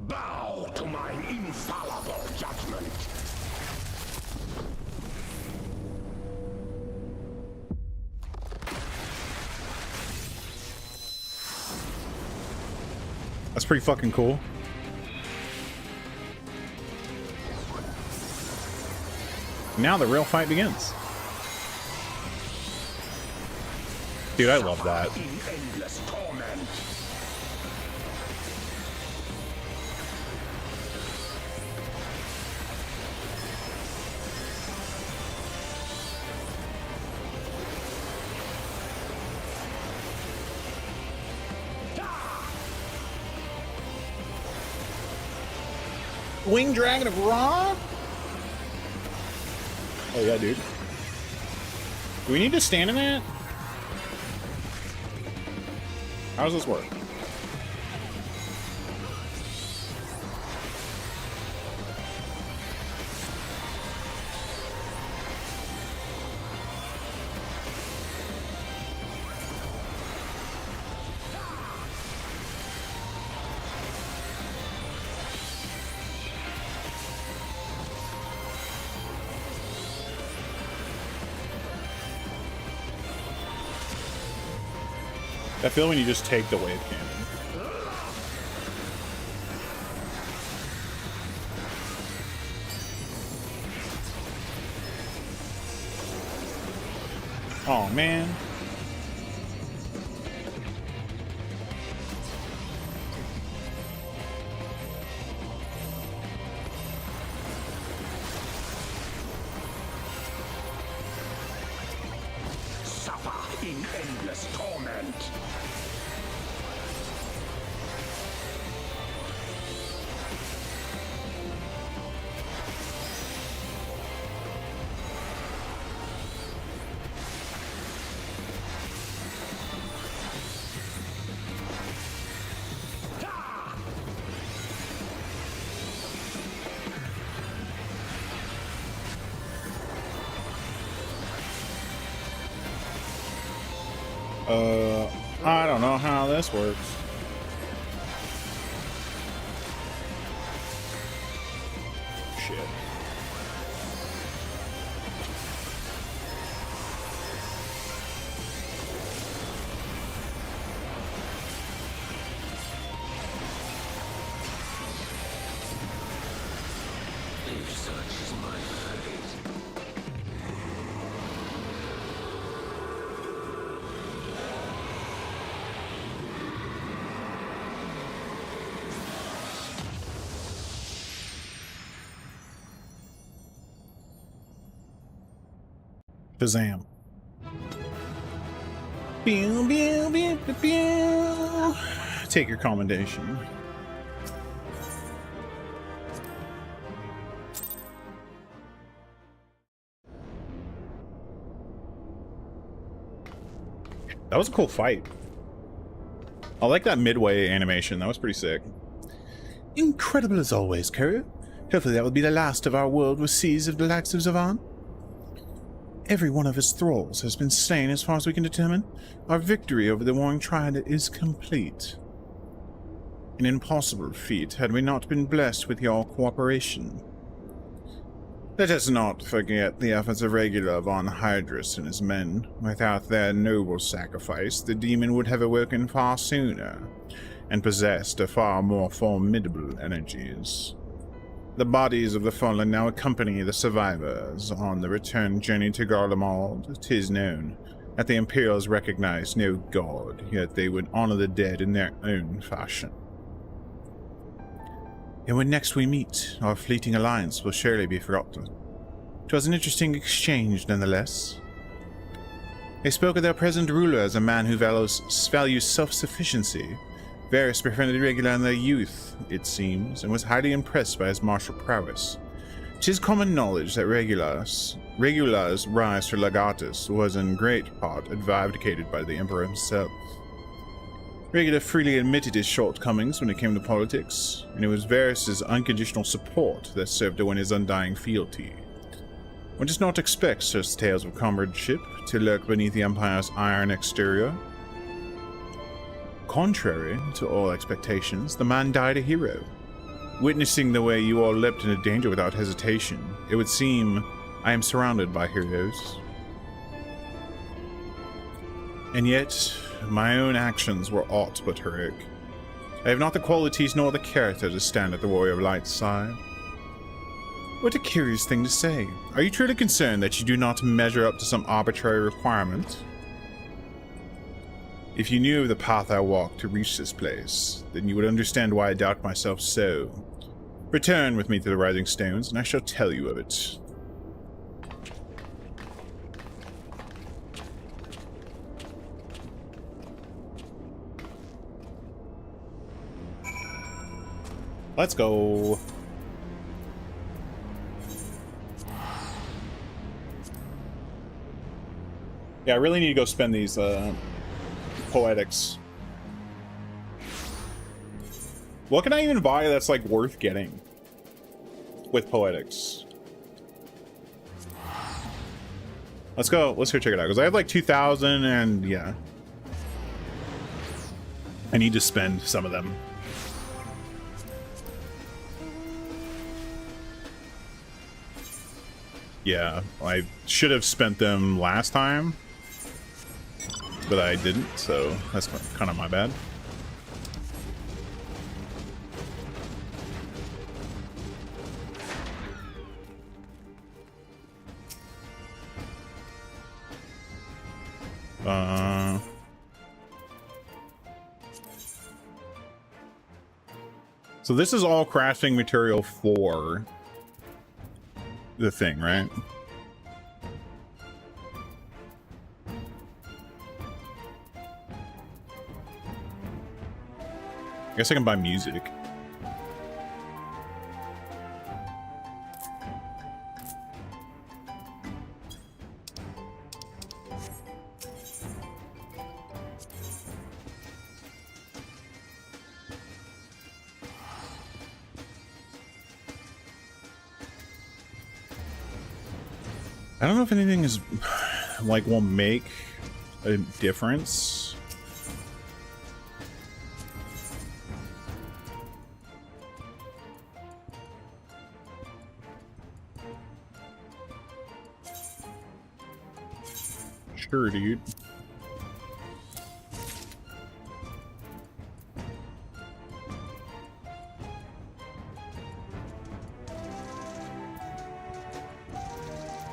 Bow to mine infallible judgment. That's pretty fucking cool. Now the real fight begins. Dude, I love that. In endless torment. Winged Dragon of Ra? Oh yeah, dude. Do we need to stand in that? How does this work? I feel when you just take the wave cannon. Oh man. in endless torment. I don't know how this works. Shit. If such is my fate. Shazam. Pew, pew, pew, pew, pew. Take your commendation. That was a cool fight. I like that midway animation. That was pretty sick. Incredible as always, Courier. Hopefully that will be the last of our world with seas of the likes of Zavan. Every one of his thralls has been slain as far as we can determine. Our victory over the Warring Triad is complete. An impossible feat had we not been blessed with your cooperation. Let us not forget the efforts of Regula von Hydrus and his men. Without their noble sacrifice, the demon would have awoken far sooner, and possessed a far more formidable energies. The bodies of the fallen now accompany the survivors on the return journey to Garlemald. 'Tis known that the Imperials recognize no god, yet they would honor the dead in their own fashion. And when next we meet, our fleeting alliance will surely be forgotten. 'Twas an interesting exchange, nonetheless. They spoke of their present ruler as a man who values self-sufficiency. Varys befriended Regula in their youth, it seems, and was highly impressed by his martial prowess. 'Tis common knowledge that Regula's rise to Legatus was in great part advocated by the Emperor himself. Regula freely admitted his shortcomings when it came to politics, and it was Varys' unconditional support that served to win his undying fealty. One does not expect such tales of comradeship to lurk beneath the Empire's iron exterior. Contrary to all expectations, the man died a hero. Witnessing the way you all leapt into danger without hesitation, it would seem I am surrounded by heroes. And yet, my own actions were aught but heroic. I have not the qualities nor the character to stand at the Warrior of Light's side. What a curious thing to say. Are you truly concerned that you do not measure up to some arbitrary requirement? If you knew of the path I walked to reach this place, then you would understand why I doubt myself so. Return with me to the Rising Stones, and I shall tell you of it. Let's go. Yeah, I really need to go spend these poetics. What can I even buy that's like worth getting with poetics? Let's go check it out, because I have like 2,000 and yeah. I need to spend some of them. Yeah, I should have spent them last time, but I didn't, so that's kind of my bad. So this is all crafting material for the thing, right? I guess I can buy music. I don't know if anything is like will make a difference. Sure, dude.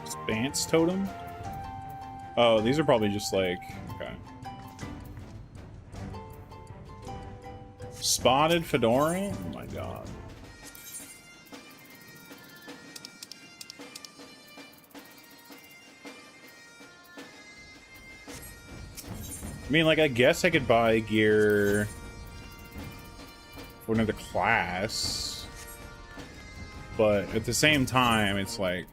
Spance totem? Oh, these are probably just like, okay. Spotted fedora? Oh my god. I mean, like, I guess I could buy gear for another class, but at the same time, it's like,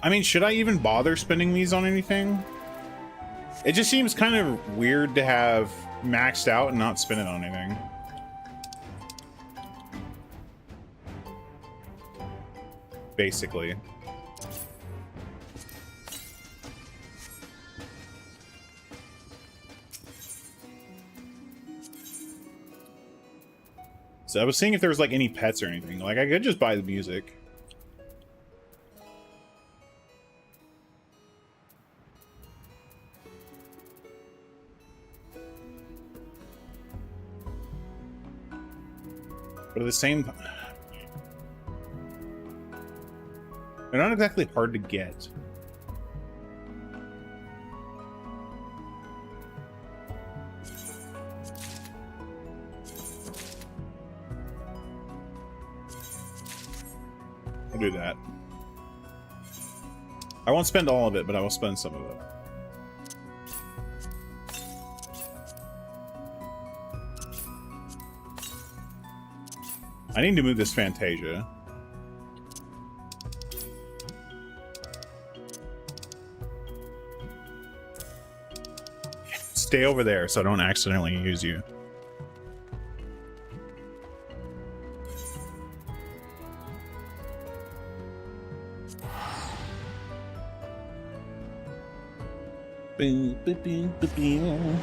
I mean, should I even bother spending these on anything? It just seems kind of weird to have maxed out and not spend it on anything. Basically. So I was seeing if there was like any pets or anything. Like I could just buy the music. But at the same time, they're not exactly hard to get. I'll do that. I won't spend all of it, but I will spend some of it. I need to move this Fantasia. Stay over there so I don't accidentally use you. Boom, boom, boom, boom, boom.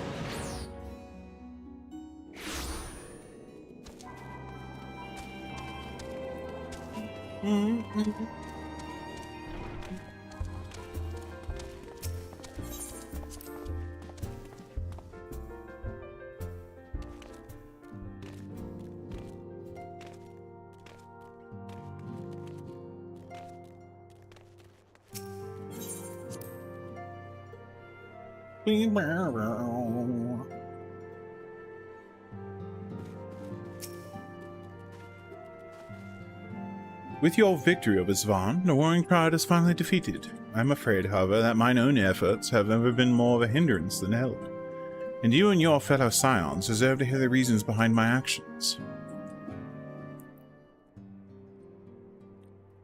With your victory over Svan, the warring crowd is finally defeated. I'm afraid, however, that mine own efforts have never been more of a hindrance than help. And you and your fellow scions deserve to hear the reasons behind my actions.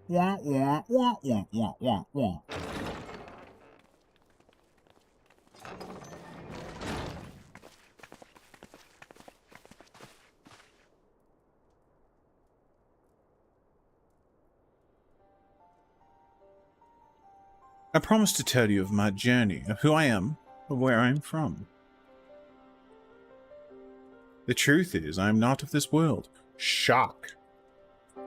Wah, wah, wah, wah, wah, wah, wah. I promised to tell you of my journey, of who I am, of where I am from. The truth is, I am not of this world. Shock. I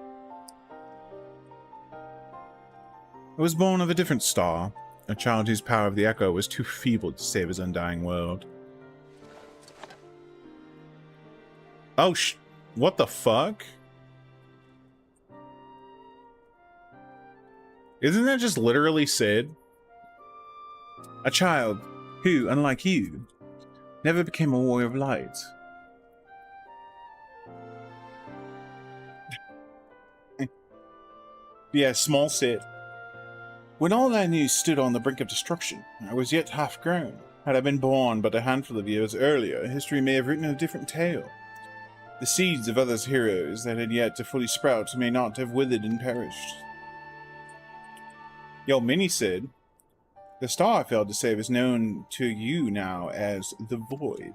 was born of a different star, a child whose power of the echo was too feeble to save his undying world. Oh, what the fuck? Isn't that just literally Sid? A child who, unlike you, never became a warrior of light. Yeah, Small said, when all I knew stood on the brink of destruction, I was yet half grown. Had I been born but a handful of years earlier, history may have written a different tale. The seeds of others' heroes that had yet to fully sprout may not have withered and perished. Yo, Minnie said, the star I failed to save is known to you now as the Void.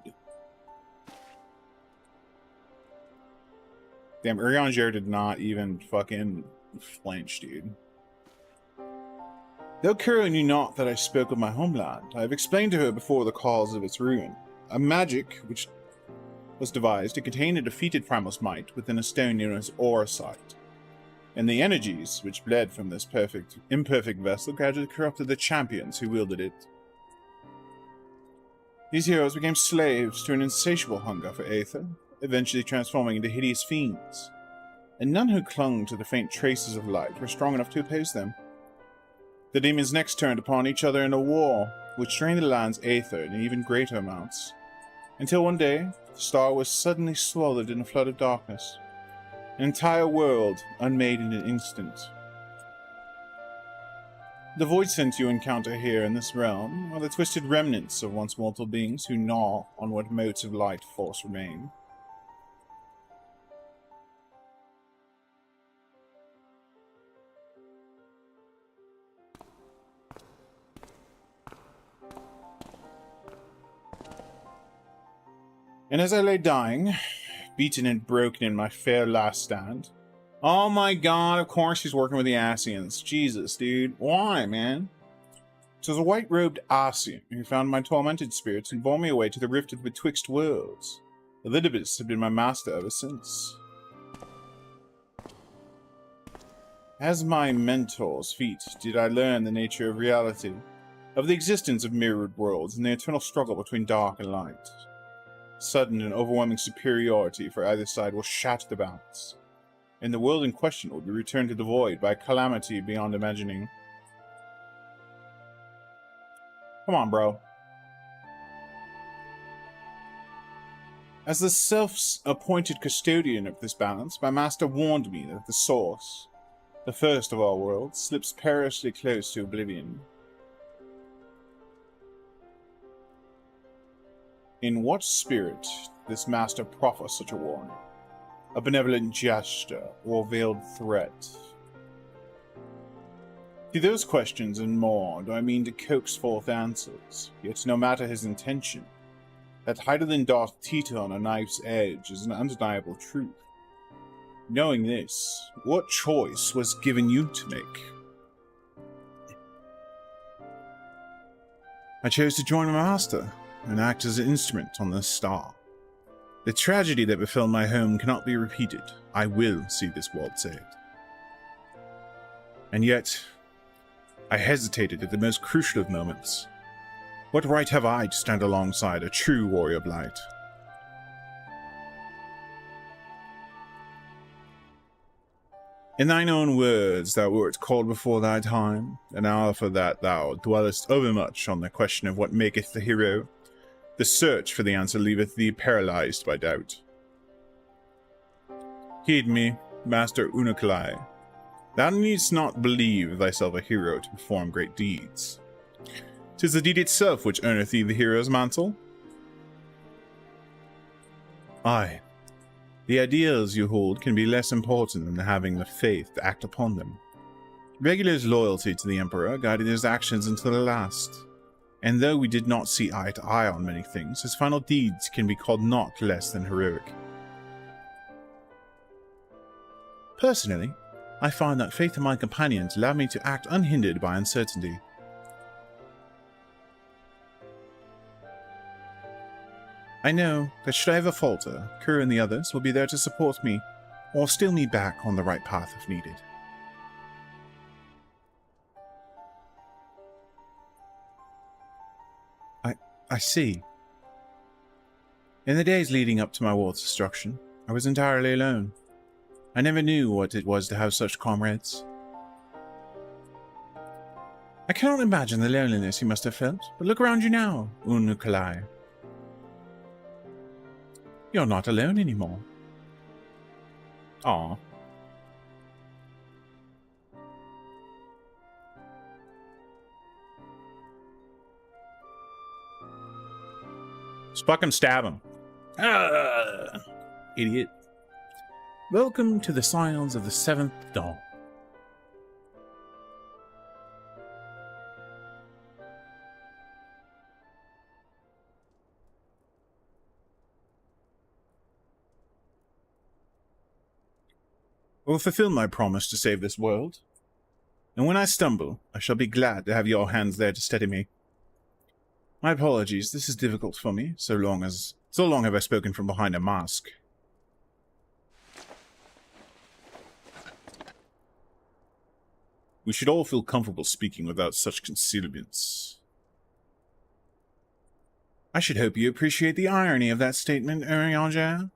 Damn, Urianger did not even fucking flinch, dude. Though Kuro knew not that I spoke of my homeland, I have explained to her before the cause of its ruin. A magic which was devised to contain a defeated primal might within a stone known as Aurasight. And the energies which bled from this imperfect vessel gradually corrupted the champions who wielded it. These heroes became slaves to an insatiable hunger for aether, eventually transforming into hideous fiends. And none who clung to the faint traces of light were strong enough to oppose them. The demons next turned upon each other in a war, which drained the land's aether in even greater amounts. Until one day, the star was suddenly swallowed in a flood of darkness. An entire world unmade in an instant. The void scent you encounter here in this realm are the twisted remnants of once mortal beings who gnaw on what motes of light force remain. And as I lay dying, beaten and broken in my fair last stand. Oh my god, of course he's working with the Asians. Jesus, dude. Why, man? It was a white-robed Asian who found my tormented spirits and bore me away to the rift of betwixt worlds. Elidibus had been my master ever since. As my mentor's feet did I learn the nature of reality, of the existence of mirrored worlds and the eternal struggle between dark and light. Sudden and overwhelming superiority for either side will shatter the balance, and the world in question will be returned to the void by a calamity beyond imagining. Come on, bro. As the self-appointed custodian of this balance, my master warned me that the source, the first of all worlds, slips perilously close to oblivion. In what spirit this master proffer such a warning? A benevolent gesture or veiled threat? To those questions and more do I mean to coax forth answers, yet no matter his intention, that Heidelin doth teeter on a knife's edge is an undeniable truth. Knowing this, what choice was given you to make? I chose to join my master and act as an instrument on this star. The tragedy that befell my home cannot be repeated. I will see this world saved. And yet, I hesitated at the most crucial of moments. What right have I to stand alongside a true warrior of light? In thine own words thou wert called before thy time, and now for that thou dwellest overmuch on the question of what maketh the hero. The search for the answer leaveth thee paralyzed by doubt. Heed me, Master Unukalai. Thou needst not believe thyself a hero to perform great deeds. 'Tis the deed itself which earneth thee the hero's mantle. Aye, the ideals you hold can be less important than having the faith to act upon them. Regular's loyalty to the Emperor guided his actions until the last. And though we did not see eye to eye on many things, his final deeds can be called not less than heroic. Personally, I find that faith in my companions allowed me to act unhindered by uncertainty. I know that should I ever falter, Kuro and the others will be there to support me, or steer me back on the right path if needed. I see. In the days leading up to my world's destruction, I was entirely alone. I never knew what it was to have such comrades. I cannot imagine the loneliness you must have felt, but look around you now, Unukalai. You're not alone anymore. Aw. Just fucking stab him. Ah, idiot. Welcome to the Scions of the Seventh Dawn. I will fulfill my promise to save this world. And when I stumble, I shall be glad to have your hands there to steady me. My apologies, this is difficult for me, so long have I spoken from behind a mask. We should all feel comfortable speaking without such concealments. I should hope you appreciate the irony of that statement, Urianger.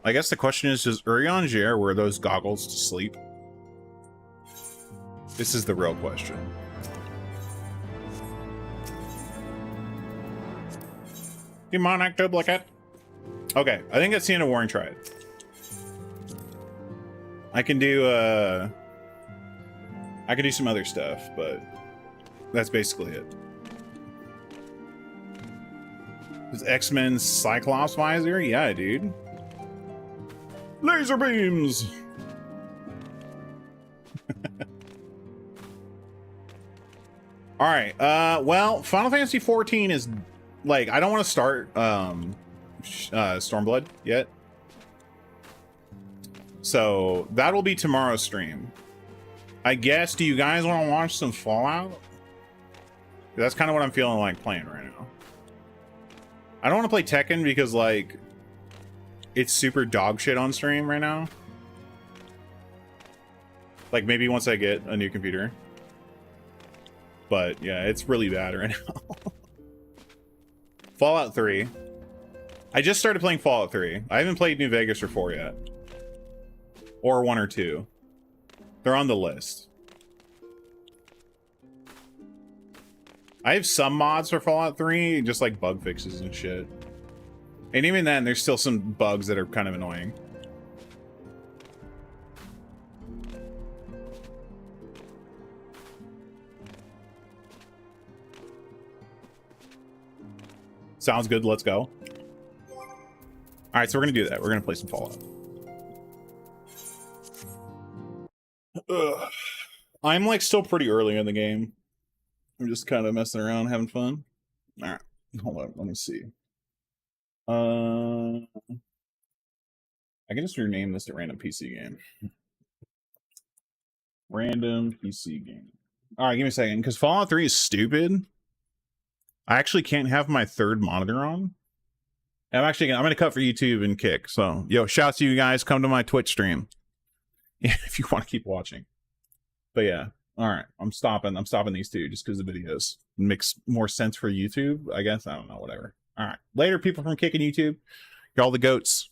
I guess the question is, does Urianger wear those goggles to sleep? This is the real question. Demonic duplicate. Okay, I think that's the end of Warring Triad. I can do some other stuff, but that's basically it. Is X-Men Cyclops visor? Yeah, dude. Laser beams! Alright, well, Final Fantasy XIV is, like, I don't want to start, Stormblood yet. So, that'll be tomorrow's stream. I guess, do you guys want to watch some Fallout? That's kind of what I'm feeling like playing right now. I don't want to play Tekken because, like, it's super dog shit on stream right now. Like, maybe once I get a new computer. But, yeah, it's really bad right now. Fallout 3. I just started playing Fallout 3. I haven't played New Vegas or 4 yet. Or 1 or 2. They're on the list. I have some mods for Fallout 3, just like bug fixes and shit. And even then, there's still some bugs that are kind of annoying. Sounds good, let's go. Alright, so we're gonna do that. We're gonna play some Fallout. Ugh. I'm like still pretty early in the game. I'm just kind of messing around, having fun. Alright, hold on, let me see. I can just rename this to random PC game. Random PC game. Alright, give me a second, because Fallout 3 is stupid. I actually can't have my third monitor on. I'm gonna cut for YouTube and Kick. So, yo, shouts to you guys. Come to my Twitch stream. Yeah, if you want to keep watching. But yeah, all right. I'm stopping these two just because the videos makes more sense for YouTube, I guess. I don't know, whatever. All right. Later, people from Kick and YouTube. You're all the goats.